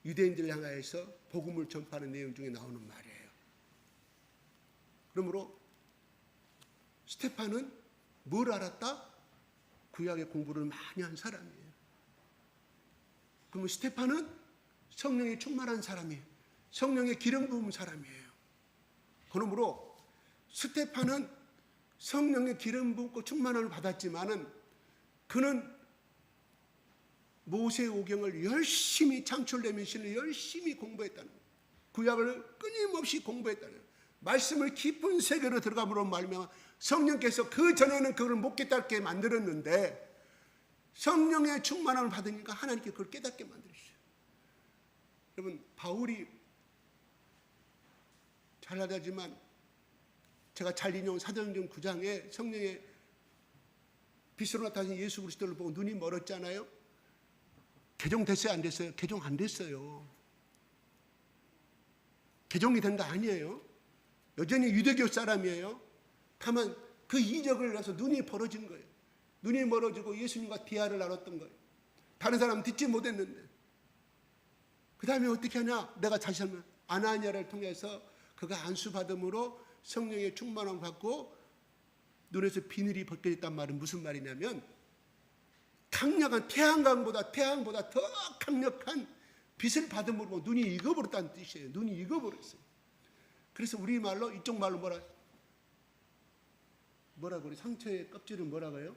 유대인들을 향하여서 복음을 전파하는 내용 중에 나오는 말이에요. 그러므로 스테판은 뭘 알았다? 구약의 공부를 많이 한 사람이에요. 그러면 스테판은 성령에 충만한 사람이에요. 성령의 기름 부은 사람이에요. 그러므로 스테판은 성령의 기름 부고 충만함을 받았지만은 그는 모세 오경을 열심히 창출되면 신을 열심히 공부했다는 거예요. 구약을 끊임없이 공부했다는 거예요. 말씀을 깊은 세계로 들어감으로 말미암아 성령께서 그 전에는 그걸 못 깨닫게 만들었는데 성령의 충만함을 받으니까 하나님께 그걸 깨닫게 만들었어요. 여러분 바울이 잘하다지만 제가 잘 인용한 사도행전 9장에 성령의 빛으로 나타나신 예수 그리스도를 보고 눈이 멀었잖아요. 개종됐어요? 안 됐어요? 개종 안 됐어요. 개종이 된 거 아니에요. 여전히 유대교 사람이에요. 다만 그 이적을 나서 눈이 벌어진 거예요. 눈이 멀어지고 예수님과 대화를 나눴던 거예요. 다른 사람은 듣지 못했는데 그 다음에 어떻게 하냐? 내가 다시 하면 아나니아를 통해서 그가 안수받음으로 성령의 충만함을 받고 눈에서 비늘이 벗겨졌단 말은 무슨 말이냐면 강력한 태양보다 더 강력한 빛을 받음으로 눈이 익어버렸다는 뜻이에요. 눈이 익어버렸어요. 그래서 우리말로 이쪽 말로 뭐라고 우리 상처의 껍질은 뭐라고 해요?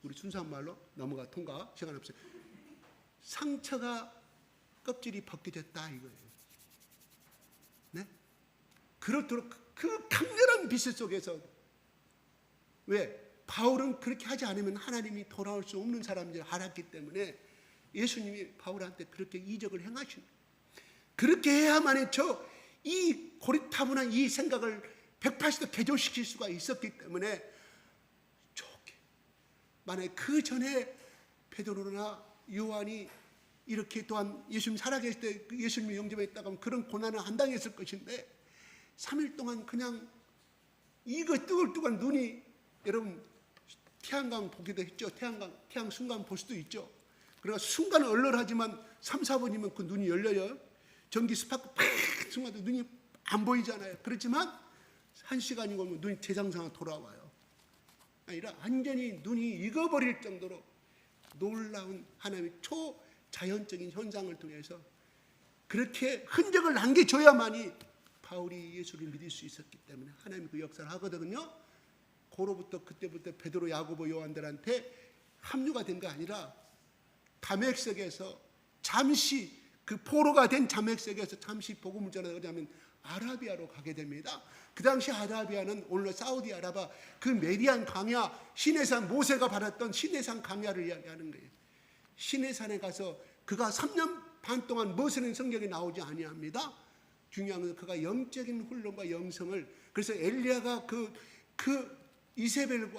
우리 순수한 말로 넘어가 통과 시간 없어요. 상처가 껍질이 벗겨졌다 이거예요. 네? 그렇도록 그 강렬한 빛 속에서 왜? 바울은 그렇게 하지 않으면 하나님이 돌아올 수 없는 사람인지 알았기 때문에 예수님이 바울한테 그렇게 이적을 행하신 거예요. 그렇게 해야만 해서 이 고리타분한 이 생각을 180도 개조시킬 수가 있었기 때문에 좋게 만약에 그 전에 베드로나 요한이 이렇게 또한 예수님 살아계실 때 예수님이 영접했다고 하면 그런 고난을 안 당했을 것인데 3일 동안 그냥 이거 뜨글뜨글 눈이 여러분 태양광 보기도 했죠. 태양 순간 볼 수도 있죠. 그러니까 순간 얼얼하지만 3, 4분이면 그 눈이 열려요. 전기 스파크 팍 쏘면 눈이 안 보이잖아요. 그렇지만 1시간이 걸면 눈이 재정상으로 돌아와요. 아니라 완전히 눈이 익어버릴 정도로 놀라운 하나님의 초자연적인 현상을 통해서 그렇게 흔적을 남겨줘야만이 바울이 예수를 믿을 수 있었기 때문에 하나님이 그 역사를 하거든요. 그때부터 베드로, 야고보, 요한들한테 합류가 된 거 아니라 다메섹에서 잠시 그 포로가 된 다메섹에서 잠시 복음을 전하자면 아라비아로 가게 됩니다. 그 당시 아라비아는 오늘날 사우디아라비아 그 메디안 강야, 시내산 모세가 받았던 시내산 강야를 이야기하는 거예요. 시내산에 가서 그가 3년 반 동안 무엇은 성경에 나오지 아니합니다. 중요한 것은 그가 영적인 훈련과 영성을, 그래서 엘리야가 그 이세벨이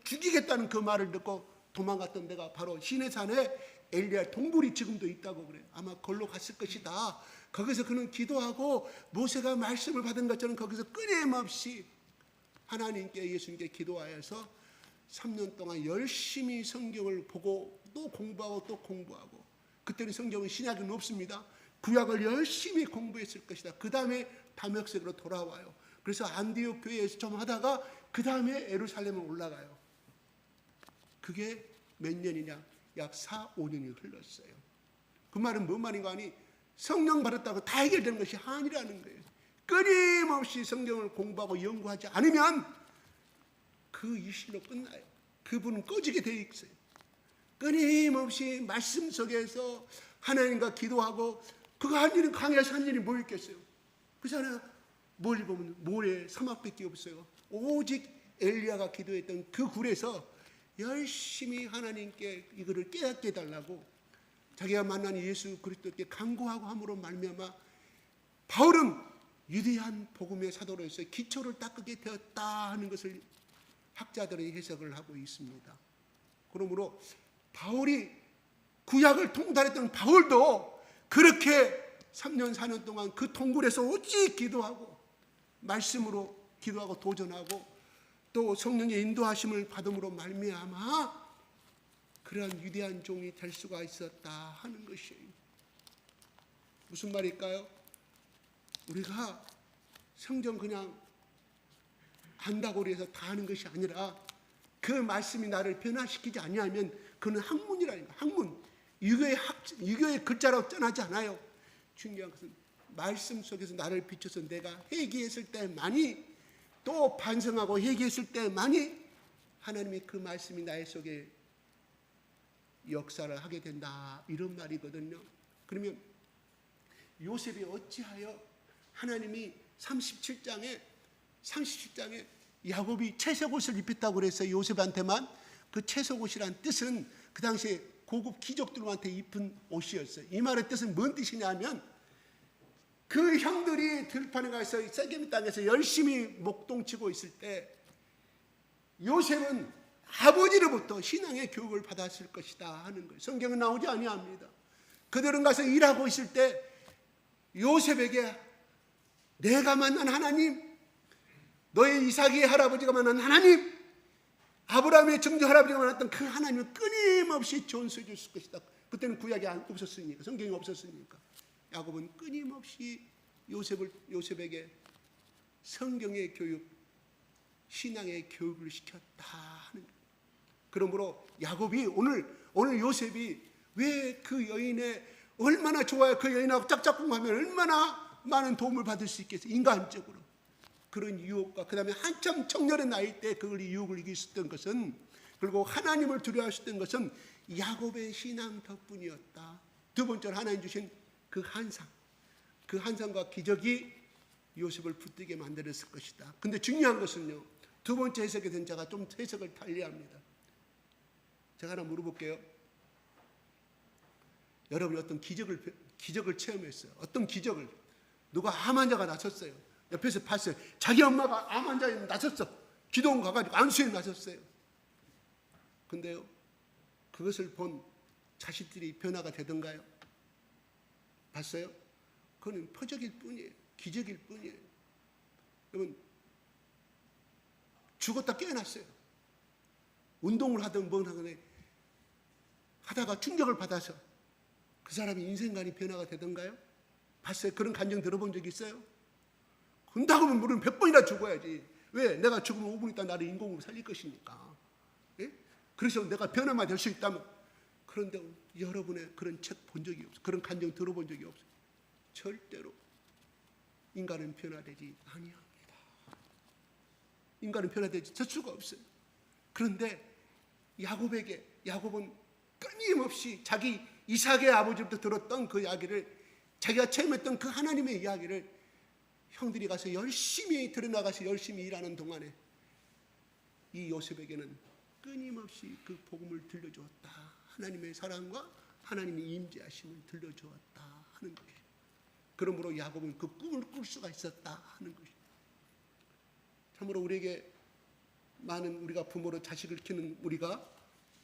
죽이겠다는 그 말을 듣고 도망갔던 데가 바로 시내산에 엘리야 동굴이 지금도 있다고 그래요. 아마 거기로 갔을 것이다. 거기서 그는 기도하고 모세가 말씀을 받은 것처럼 거기서 끊임없이 하나님께, 예수님께 기도하여서 3년 동안 열심히 성경을 보고 또 공부하고 그때는 성경은 신약은 없습니다. 구약을 열심히 공부했을 것이다. 그 다음에 다메섹으로 돌아와요. 그래서 안디옥 교회에서 좀 하다가 그 다음에 예루살렘으로 올라가요. 그게 몇 년이냐? 약 4, 5년이 흘렀어요. 그 말은 뭔 말인가 하니 성령 받았다고 다 해결되는 것이 아니라는 거예요. 끊임없이 성경을 공부하고 연구하지 않으면 그 일실로 끝나요. 그분은 꺼지게 되어 있어요. 끊임없이 말씀 속에서 하나님과 기도하고 그거 한 일은 강야에서 한 일이 뭐 있겠어요? 그잖아요. 멀리 보면 모래 사막밖에 없어요. 오직 엘리야가 기도했던 그 굴에서 열심히 하나님께 이거를 깨닫게 해달라고 자기가 만난 예수 그리스도께 간구하고 함으로 말미암아 바울은 위대한 복음의 사도로서 기초를 닦게 되었다 하는 것을 학자들이 해석을 하고 있습니다. 그러므로 바울이 구약을 통달했던 바울도 그렇게 3년 4년 동안 그 동굴에서 오직 기도하고 말씀으로 기도하고 도전하고 또 성령의 인도하심을 받음으로 말미암아 그러한 위대한 종이 될 수가 있었다 하는 것이에요. 무슨 말일까요? 우리가 성경 그냥 안다고 해서 다 하는 것이 아니라 그 말씀이 나를 변화시키지 아니하면 그는 학문이라니까. 학문. 유교의 글자라고 전하지 않아요. 중요한 것은 말씀 속에서 나를 비춰서 내가 회개했을 때만이 또 반성하고 회개했을 때만이 하나님이 그 말씀이 나의 속에 역사를 하게 된다. 이런 말이거든요. 그러면 요셉이 어찌하여 하나님이 37장에 야곱이 채색옷을 입혔다고 그랬어요. 요셉한테만. 그 채색옷이란 뜻은 그 당시에 고급 귀족들한테 입은 옷이었어요. 이 말의 뜻은 뭔 뜻이냐면 그 형들이 들판에 가서 세겜 땅에서 열심히 목동치고 있을 때 요셉은 아버지로부터 신앙의 교육을 받았을 것이다 하는 거예요. 성경은 나오지 아니합니다. 그들은 가서 일하고 있을 때 요셉에게 내가 만난 하나님, 너의 이삭의 할아버지가 만난 하나님, 아브라함의 증조 할아버지가 만났던 그 하나님을 끊임없이 전수해 줬을 것이다. 그때는 구약이 없었으니까, 성경이 없었으니까. 야곱은 끊임없이 요셉에게 성경의 교육, 신앙의 교육을 시켰다 하는 거예요. 그러므로 야곱이 오늘 요셉이 왜 그 여인의 얼마나 좋아요. 그 여인하고 짝짝꿍하면 얼마나 많은 도움을 받을 수 있겠어요. 인간적으로. 그런 유혹과 그 다음에 한참 청년의 나이 때 그걸 유혹을 이길 수 있던 것은 그리고 하나님을 두려워하셨던 것은 야곱의 신앙 덕분이었다. 두 번째로 하나님 주신 그 환상과 기적이 요셉을 붙들게 만들었을 것이다. 근데 중요한 것은요, 두 번째 해석에 된 자가 좀 해석을 달리합니다. 제가 하나 물어볼게요. 여러분이 어떤 기적을 체험했어요? 어떤 기적을? 누가 암 환자가 나섰어요. 옆에서 봤어요. 자기 엄마가 암 환자에 나섰어. 기도원 가가지고 안수에 나섰어요. 근데요, 그것을 본 자식들이 변화가 되던가요? 봤어요? 그건 표적일 뿐이에요. 기적일 뿐이에요. 여러분, 죽었다 깨어났어요. 운동을 하든 뭘 하든 하다가 충격을 받아서 그 사람이 인생관이 변화가 되던가요? 봤어요? 그런 감정 들어본 적 있어요? 그런다고 하면 물은 100번이나 죽어야지. 왜? 내가 죽으면 5분 있다 나를 인공으로 살릴 것이니까. 예? 그래서 내가 변화만 될 수 있다면. 그런데 여러분의 그런 책 본 적이 없어요. 그런 감정 들어본 적이 없어요. 절대로 인간은 변화되지 아니합니다. 인간은 변화되지 될 수가 없어요. 그런데 야곱은 끊임없이 자기 이삭의 아버지부터 들었던 그 이야기를, 자기가 체험했던 그 하나님의 이야기를 형들이 가서 열심히 들여나가서 열심히 일하는 동안에 이 요셉에게는 끊임없이 그 복음을 들려주었다. 하나님의 사랑과 하나님의 임재하심을 들려주었다 하는 것이에요. 그러므로 야곱은 그 꿈을 꿀 수가 있었다 하는 것이에요. 참으로 우리에게 많은, 우리가 부모로 자식을 키우는 우리가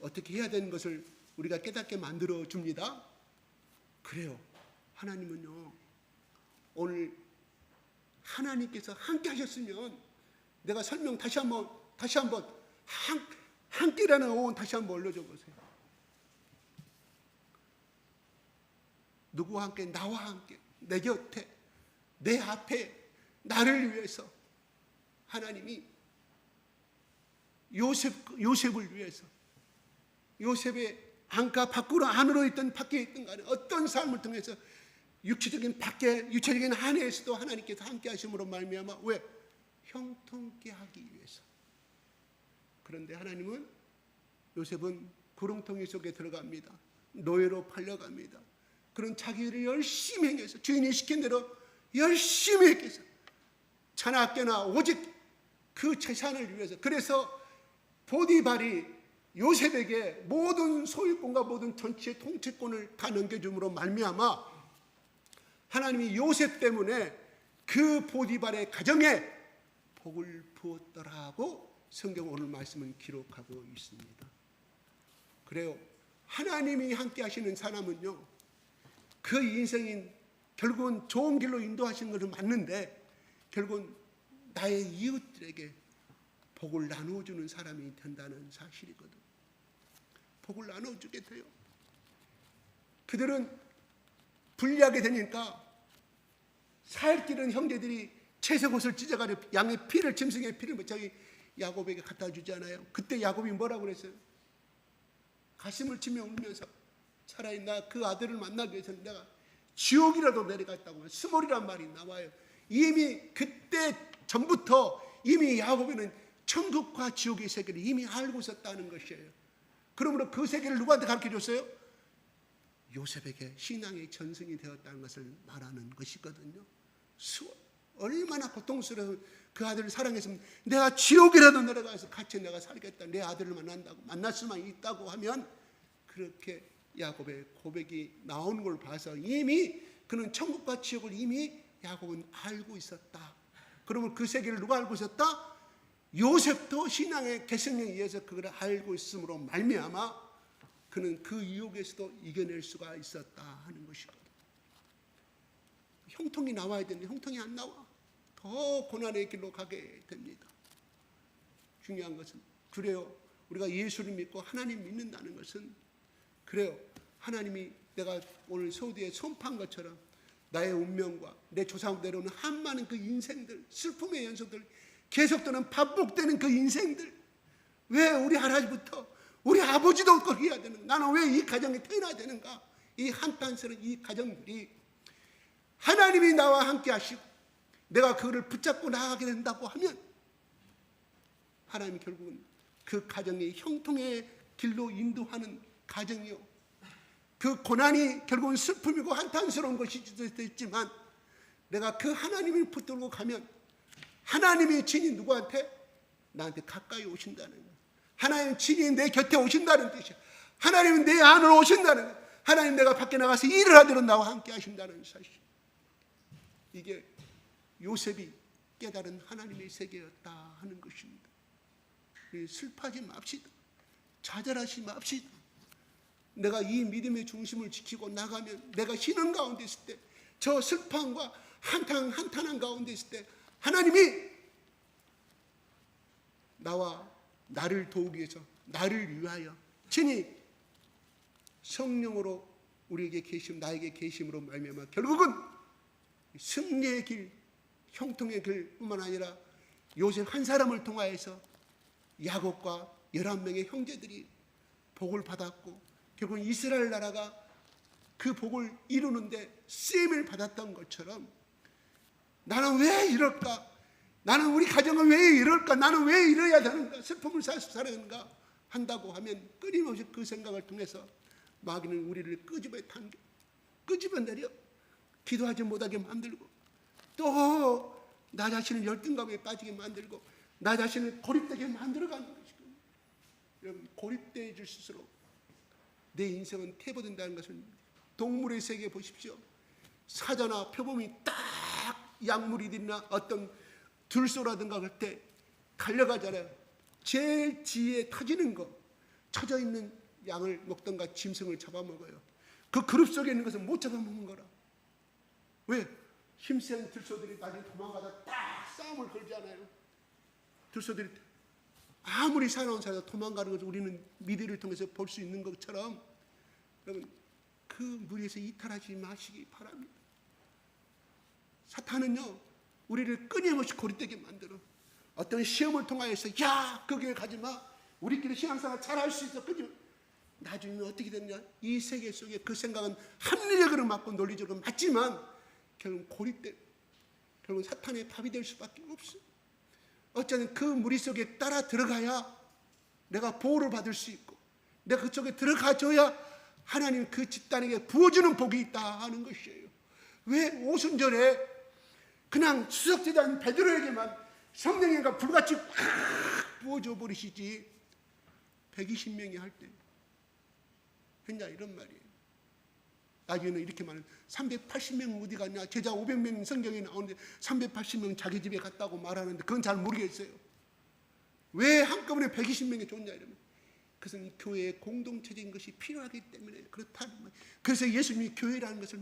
어떻게 해야 되는 것을 우리가 깨닫게 만들어 줍니다. 그래요. 하나님은요, 오늘 하나님께서 함께 하셨으면, 내가 설명 다시 한번 함께라는 어원 다시 한번 올려줘 보세요. 누구와 함께? 나와 함께, 내 곁에, 내 앞에 나를 위해서 하나님이 요셉을 위해서, 요셉의 안가 밖으로 안으로 있던 밖에 있던 간에 어떤 삶을 통해서 육체적인 밖에, 육체적인 안에서도 하나님께서 함께 하심으로 말미암아, 왜? 형통케 하기 위해서. 그런데 하나님은, 요셉은 구렁텅이 속에 들어갑니다. 노예로 팔려갑니다. 그런 자기 일을 열심히 행해서, 주인이 시킨 대로 열심히 행해서 자나깨나 오직 그 재산을 위해서, 그래서 보디발이 요셉에게 모든 소유권과 모든 전체의 통치권을 다 넘겨줌으로 말미암아 하나님이 요셉 때문에 그 보디발의 가정에 복을 부었더라고 성경 오늘 말씀은 기록하고 있습니다. 그래요. 하나님이 함께 하시는 사람은요, 그 인생인 결국은 좋은 길로 인도하시는 것은 맞는데 결국은 나의 이웃들에게 복을 나누어주는 사람이 된다는 사실이거든. 복을 나누어주게 돼요. 그들은 불리하게 되니까 살 길은 형제들이 채색옷을 찢어가려 양의 피를, 짐승의 피를 자기 야곱에게 갖다 주잖아요. 그때 야곱이 뭐라고 그랬어요? 가슴을 치며 울면서 차라리 나 그 아들을 만나기 위해서는 내가 지옥이라도 내려갔다고, 스몰이란 말이 나와요. 이미 그때 전부터 이미 야곱에는 천국과 지옥의 세계를 이미 알고 있었다는 것이에요. 그러므로 그 세계를 누구한테 가르쳐줬어요? 요셉에게 신앙의 전승이 되었다는 것을 말하는 것이거든요. 얼마나 고통스러운 그 아들을 사랑했으면 내가 지옥이라도 내려가서 같이 내가 살겠다, 내 아들을 만날 수만 있다고 하면, 그렇게 야곱의 고백이 나오는 걸 봐서 이미 그는 천국과 지옥을 이미 야곱은 알고 있었다. 그러면 그 세계를 누가 알고 있었다? 요셉도 신앙의 계승에 의해서 그걸 알고 있음으로 말미암아 그는 그 유혹에서도 이겨낼 수가 있었다 하는 것이거든. 형통이 나와야 되는데 형통이 안 나와. 더 고난의 길로 가게 됩니다. 중요한 것은, 그래요, 우리가 예수를 믿고 하나님 믿는다는 것은, 그래요, 하나님이 내가 오늘 소두에 선포한 것처럼 나의 운명과 내 조상대로는 한 많은 그 인생들, 슬픔의 연속들, 계속되는 반복되는 그 인생들, 왜 우리 할아버지부터 우리 아버지도 그렇게 해야 되는가? 나는 왜 이 가정에 태어나야 되는가? 이 한탄스러운 이 가정들이 하나님이 나와 함께 하시고 내가 그거를 붙잡고 나아가게 된다고 하면 하나님이 결국은 그 가정의 형통의 길로 인도하는 가정이요, 그 고난이 결국은 슬픔이고 한탄스러운 것이 있지만 내가 그 하나님을 붙들고 가면 하나님의 진이 누구한테? 나한테 가까이 오신다는 거예요. 하나님의 진이 내 곁에 오신다는 뜻이야. 하나님은 내 안으로 오신다는 거예요. 하나님, 내가 밖에 나가서 일을 하도록 나와 함께 하신다는 사실. 이게 요셉이 깨달은 하나님의 세계였다 하는 것입니다. 슬퍼하지 맙시다. 좌절하지 맙시다. 내가 이 믿음의 중심을 지키고 나가면, 내가 희는 가운데 있을 때, 저 슬픔과 한탄한 가운데 있을 때 하나님이 나를 도우기 위해서, 나를 위하여 친히 성령으로 우리에게 계심, 나에게 계심으로 말미암아 결국은 승리의 길, 형통의 길뿐만 아니라 요셉 한 사람을 통하여서 야곱과 11명의 형제들이 복을 받았고 결국 이스라엘 나라가 그 복을 이루는데 쓰임을 받았던 것처럼 나는 왜 이럴까? 나는 우리 가정은 왜 이럴까? 나는 왜 이래야 되는가? 슬픔을 살아야 되는가? 한다고 하면 끊임없이 그 생각을 통해서 마귀는 우리를 끄집어내려 기도하지 못하게 만들고 또 나 자신을 열등감에 빠지게 만들고 나 자신을 고립되게 만들어가는 것이고 여러분 고립되어질수록 내 인생은 퇴보된다는 것을 동물의 세계에 보십시오. 사자나 표범이 딱 약물이나 어떤 들소라든가 그럴 때 달려가잖아요. 제일 지에 터지는 거 쳐져 있는 양을 먹던가 짐승을 잡아먹어요. 그 그룹 속에 있는 것은 못 잡아먹는 거라. 왜? 힘센 들소들이 나중에 도망가다 딱 싸움을 걸잖아요. 들소들이 아무리 사나운 사자 도망가는 것을 우리는 미디어를 통해서 볼 수 있는 것처럼 여러분 그 무리에서 이탈하지 마시기 바랍니다. 사탄은요 우리를 끊임없이 고립되게 만들어 어떤 시험을 통하여서 야 그 교회 가지마 우리끼리 신앙생활 잘할 수 있어 끊임 나중에 어떻게 됐냐 이 세계 속에 그 생각은 합리적으로 맞고 논리적으로 맞지만 결국 고립돼 결국 사탄의 밥이 될 수밖에 없어. 어쩌면 그 무리 속에 따라 들어가야 내가 보호를 받을 수 있고 내가 그쪽에 들어가줘야 하나님 그 집단에게 부어주는 복이 있다 하는 것이에요. 왜 오순절에 그냥 수석제자인 베드로에게만 성령님과 불같이 확 부어줘 버리시지 120명이 할 때 했냐 이런 말이에요. 나중에는 이렇게 말해요. 380명 어디 갔냐 제자 500명 성경에 나오는데 380명 자기 집에 갔다고 말하는데 그건 잘 모르겠어요. 왜 한꺼번에 120명이 좋냐 이러면 그것은 교회의 공동체적인 것이 필요하기 때문에 그렇다는 거예요. 그래서 예수님이 교회라는 것을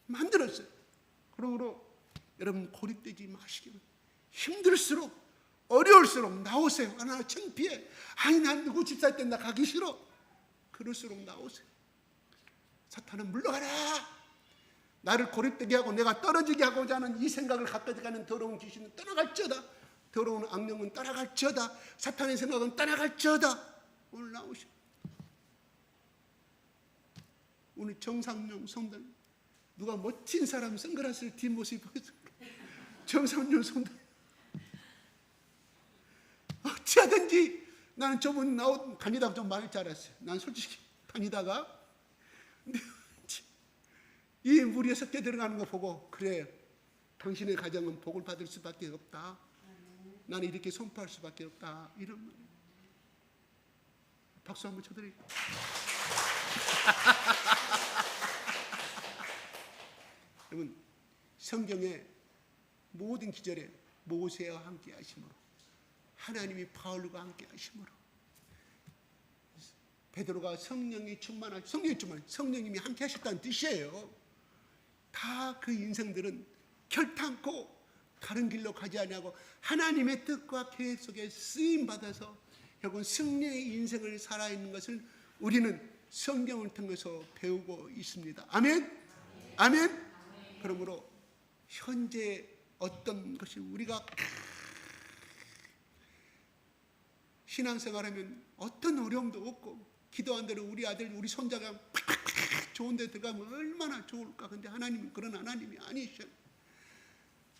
만들었어요. 그러므로 여러분 고립되지 마시기 바랍니다. 힘들수록 어려울수록 나오세요. 나 창피해. 아니 난 누구 집사 때 나 가기 싫어. 그럴수록 나오세요. 사탄은 물러가라. 나를 고립되게 하고 내가 떨어지게 하고자 하는 이 생각을 갖다 가는 더러운 귀신은 떠나갈지어다. 더러운 악령은 따라갈지어다. 사탄의 생각은 따라갈지어다. 오늘 나오시오. 오늘 정상용 성도님 누가 멋진 사람 선글라스를 뒷모습이 보여줄까? 정상용 성도님 어찌하든지 나는 저분 다니다가 좀 많을 줄 알았어요. 난 솔직히 다니다가 이 무리에 섞여 들어가는 거 보고 그래 당신의 가정은 복을 받을 수밖에 없다. 나는 이렇게 선포할 수밖에 없다. 이런 말이에요. 박수 한번 쳐드리고 여러분 성경의 모든 기절에 모세와 함께 하심으로 하나님이 바울과 함께 하심으로 베드로가 성령님이 성령님이 함께 하셨다는 뜻이에요. 다 그 인생들은 결탄코 다른 길로 가지 아니하고 하나님의 뜻과 계획 속에 쓰임 받아서 결국 승리의 인생을 살아있는 것을 우리는 성경을 통해서 배우고 있습니다. 아멘? 아멘? 그러므로 현재 어떤 것이 우리가 신앙생활하면 어떤 어려움도 없고 기도한 대로 우리 아들 우리 손자가 좋은 데 들어가면 얼마나 좋을까. 근데 하나님은 그런 하나님이 아니셔요.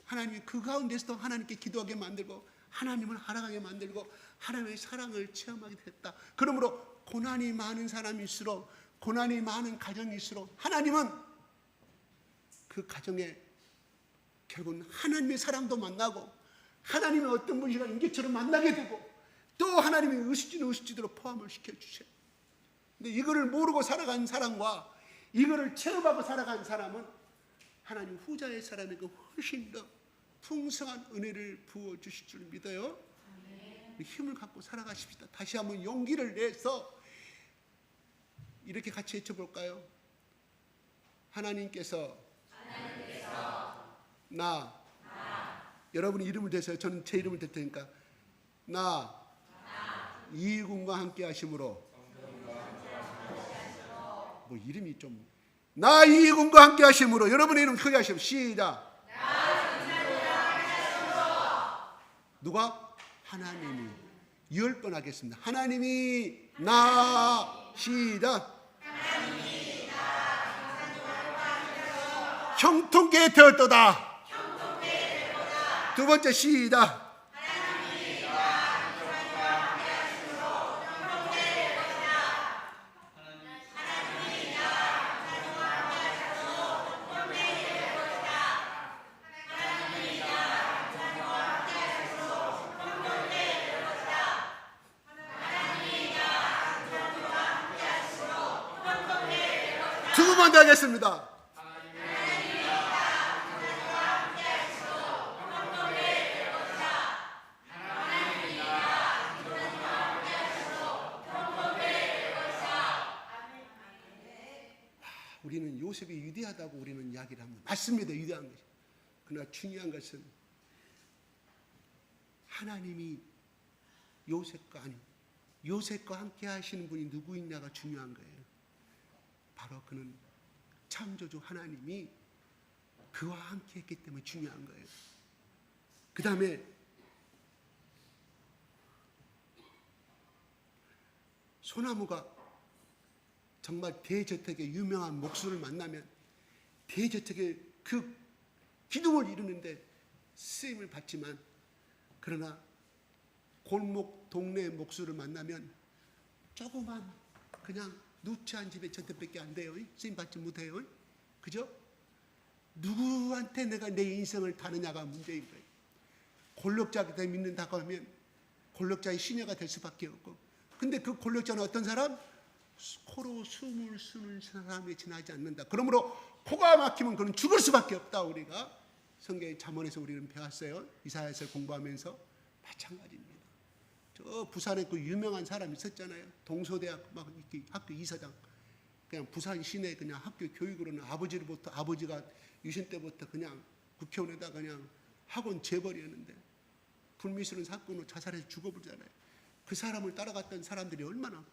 하나님이 그 가운데서도 하나님께 기도하게 만들고 하나님을 알아가게 만들고 하나님의 사랑을 체험하게 됐다. 그러므로 고난이 많은 사람일수록 고난이 많은 가정일수록 하나님은 그 가정에 결국은 하나님의 사랑도 만나고 하나님의 어떤 분이가 인격처럼 만나게 되고 또 하나님의 의식지대로 포함을 시켜주셔요. 근데 이거를 모르고 살아간 사람과 이거를 체험하고 살아간 사람은 하나님 후자의 사람에게 훨씬 더 풍성한 은혜를 부어주실 줄 믿어요. 힘을 갖고 살아가십시다. 다시 한번 용기를 내서 이렇게 같이 외쳐볼까요? 하나님께서 나 여러분의 이름을 대세요. 저는 제 이름을 댈 테니까 나 이군과 함께 하심으로 뭐 이름이 좀 나 이군과 함께 하심으로 여러분의 이름 크게 하시면 시작. 누가? 하나님이 10번 하겠습니다. 하나님이 나 시작. 형통케 되었도다. 두 번째 시작. 두 번 더 하겠습니다. 우리는 요셉이 위대하다고 우리는 이야기를 합니다. 맞습니다. 위대한 것이. 그러나 중요한 것은 하나님이 요셉과 함께 하시는 분이 누구있냐가 중요한 거예요. 바로 그는 창조주 하나님이 그와 함께 했기 때문에 중요한 거예요. 그 다음에 소나무가 정말 대저택의 유명한 목수를 만나면 대저택의 그 기둥을 이루는데 쓰임을 받지만, 그러나 골목 동네 목수를 만나면 조그만 그냥 누추한 집에 저택밖에 안 돼요. 쓰임 받지 못해요. 그죠? 누구한테 내가 내 인생을 다느냐가 문제인 거예요. 권력자한테 믿는다고 하면 권력자의 시녀가 될 수밖에 없고, 근데 그 권력자는 어떤 사람? 코로 숨을 쉬는 사람에 지나지 않는다. 그러므로 코가 막히면 그는 죽을 수밖에 없다. 우리가 성경의 잠언에서 우리는 배웠어요. 이사야서를 공부하면서 마찬가지입니다. 저 부산에 그 유명한 사람이 있었잖아요. 동서대학 막 학교 이사장. 그냥 부산 시내 그냥 학교 교육으로는 아버지가 유신 때부터 그냥 국회의원에다 그냥 학원 재벌이었는데 불미스러운 사건으로 자살해서 죽어버리잖아요. 그 사람을 따라갔던 사람들이 얼마나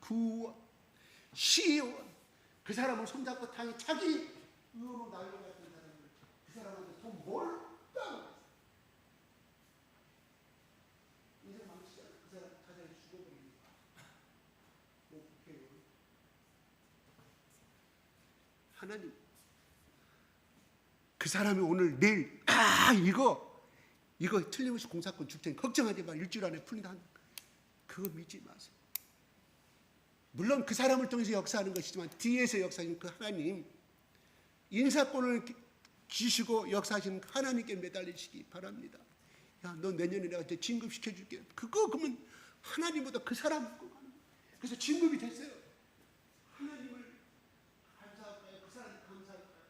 시의원, 그 사람을 손잡고 타니 자기 의원으로 날려갔던 사람들, 그 사람한테 돈 몰빵 인생 망치잖아. 그 사람 자살해서 죽어버리니까. 국회의원. 하나님, 그 사람이 오늘 내일 이거 틀림없이 공사권 줄 테니 걱정하지 마. 일주일 안에 풀린다. 그거 믿지 마세요. 물론 그 사람을 통해서 역사하는 것이지만 뒤에서 역사하시는 그 하나님, 인사권을 주시고 역사하시는 하나님께 매달리시기 바랍니다. 야, 너 내년에 내가 진급시켜줄게. 그러면 하나님보다 그 사람 믿고 가는 거예요. 그래서 진급이 됐어요. 하나님을 감사할까요? 그 사람을 감사할까요?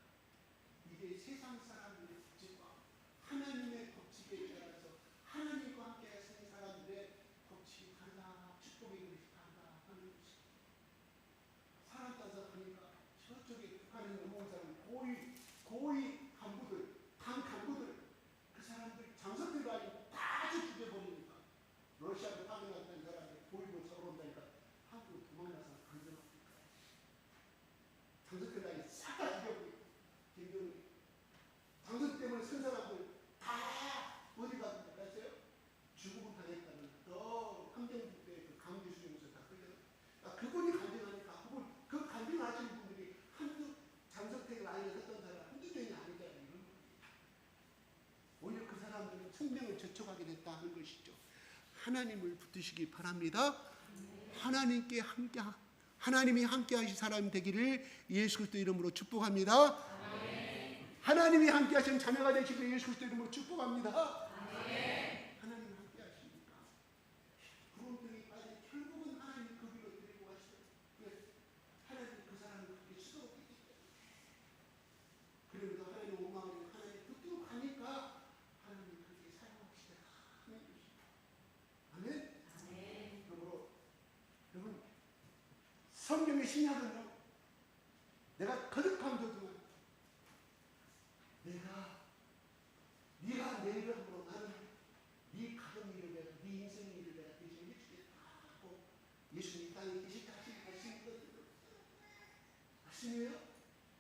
이게 세상 사람들의 법칙과 하나님의 법칙에 따라서 하나님과 함께 하시는 사람들의 법칙이 다르다, 축복의 것이 다르다 하는 것입니다. 사람 따서 하니까 저쪽에 북한에 넘어온 사람 고위 간부들, 당 간부들, 그 사람들 장석들도 아니고 다 죽여버리니까 러시아로 파견했던 사람이 고위로 서러운다니까 한국으로 도망가서 강정합니까? 장석들 아니 싹 다 죽여버리고 김정은 장석 때문에 쓴 사람들 다 어디 가서 갔어요? 죽음을 당했다는 또 함경북도의 그 강주 수용소 다 끌려. 그분이 간증하니까 그 간증하시는 분들이 한두 장석택 라인에 섰던 사람 한두 명이 아니잖아요. 오히려 그 사람들은 생명을 저촉하게 됐다 하는 것이죠. 하나님을 붙드시기 바랍니다. 하나님이 함께 하실 사람 되기를 예수 그리스도 이름으로 축복합니다. 하나님이 함께 하시는 자녀가 되시기를 예수 그리스도 이름으로 축복합니다. 하나님 함께 하시니까 구름등이 빠진 결국은 하나님 그 길로 데리고 가시죠. 하나님 그 사람을 그렇게 수고하고 계시죠. 그러면서 하나님 원망하는 하나님 붙들고 가니까 하나님 그렇게 사용하시다 하는 것입니다. 아멘. 그러므로 여러분, 성경의 신약은요, 내가 거듭한 도중에 네가 내 일을 함으로 나는 네 가정 일을 내가 네 인생 일을 내가 대신 해주겠다 하고 예수님 땅에 계실 때 하신 말씀이거든요. 말씀이에요?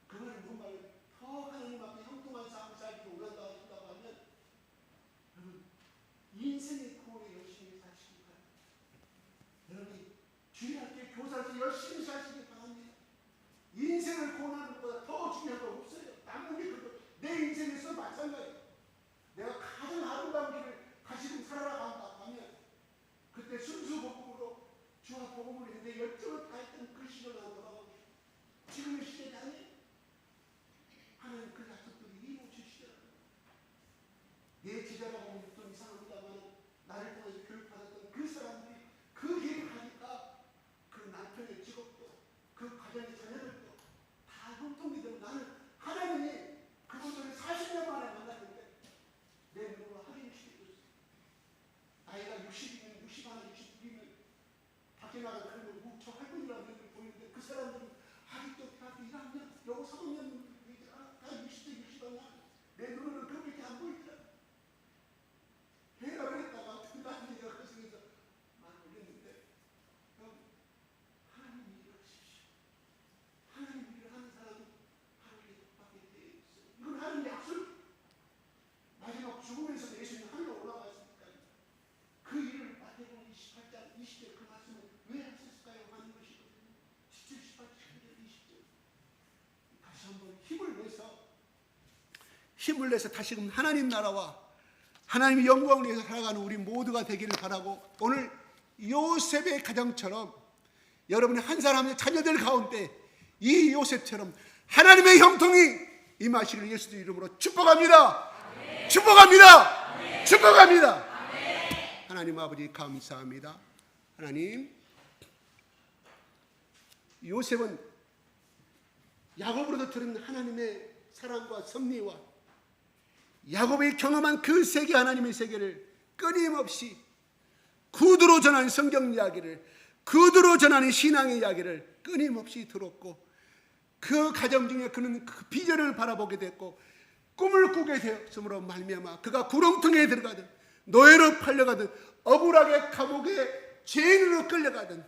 그 말은 뭔 말이에요? 더 하나님 앞에 형통한 삶을 살기를 원한다고 하면 여러분 인생의 구원에 열심히 사시기 바랍니다. 여러분이 주님께 교사에서 열심히 사시기 바랍니다. 인생을 구원하는 것보다 더 중요한 거 없어요. 남는 게 그거 내 인생에서 마찬가지예요. 내가 가장 아름다운 길을 다시금 살아간다 하면 그때 순수복음으로 주와 복음을 했는데 열정을 다했던 그 시절을 돌아가고 지금의 시대에 아니 하나님 그 약속들이 이루어지시더라고요. 내 제자라고 좀 이상합니다만 나를 통해서 교육받았던 그 사람들이 그 길을 가니까 그 남편의 직업도 그 가정의 자녀들도 다 형통이 되고 나는 하나님이 그분들을 40년 만에 만났는데 내 눈으로 확인시켜줬어요. 나이가 60이면 60 하나 62면 밖에 나가 그러면 저 할머니라는 애들 보이는데 그 사람들은 아직도 대학교 1학년 여고 3학년 다 60대 60하나 내 눈으로는 그렇게 안 보이더라. 해라 그랬다가 그 나중에 내가 그 속에서 말을 올렸는데 형 하나님 일을 하십시오. 하나님 일을 하는 사람은 하늘에 밖에 되어 있어요. 이건 하나님 약속. 마지막 죽으면서 예수님 하늘로 올라갔으니까 그 일을 마태복음 28장 20절 그 말씀을 왜 하셨을까요? 하는 것이거든요. 17, 18, 19절, 20절 다시 한번 힘을 내서 다시금 하나님 나라와 하나님의 영광을 위해서 살아가는 우리 모두가 되기를 바라고 오늘 요셉의 가정처럼 여러분의 한 사람의 자녀들 가운데 이 요셉처럼 하나님의 형통이 임하시기를 예수 이름으로 축복합니다. 아멘. 축복합니다. 아멘. 축복합니다. 아멘. 하나님 아버지 감사합니다. 하나님 요셉은 야곱으로부터 들은 하나님의 사랑과 섭리와 야곱이 경험한 그 세계 하나님의 세계를 끊임없이 구두로 전하는 성경 이야기를 구두로 전하는 신앙의 이야기를 끊임없이 들었고 그 가정 중에 그는 그 비전을 바라보게 됐고 꿈을 꾸게 되었으므로 말미암아 그가 구렁텅이에 들어가든 노예로 팔려가든 억울하게 감옥에 죄인으로 끌려가든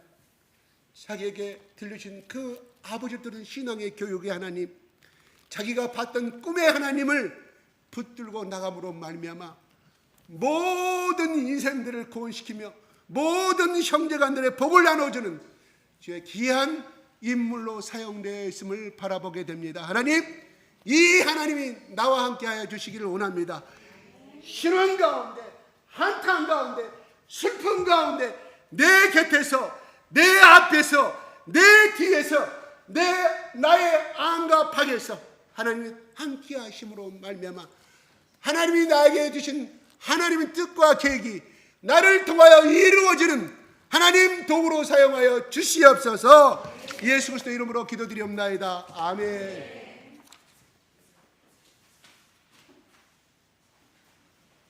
자기에게 들려주신 그 아버지들은 신앙의 교육의 하나님 자기가 봤던 꿈의 하나님을 붙들고 나감으로 말미암아 모든 인생들을 구원시키며 모든 형제간들의 복을 나눠주는 주의 귀한 인물로 사용되어 있음을 바라보게 됩니다. 하나님 이 하나님이 나와 함께하여 주시기를 원합니다. 신앙 가운데 한탄 가운데 슬픔 가운데 내 곁에서 내 앞에서 내 뒤에서 나의 안과 밖에서 하나님이 함께하심으로 말미암아 하나님이 나에게 주신 하나님의 뜻과 계획이 나를 통하여 이루어지는 하나님 도구로 사용하여 주시옵소서. 예수 그리스도 이름으로 기도드리옵나이다. 아멘.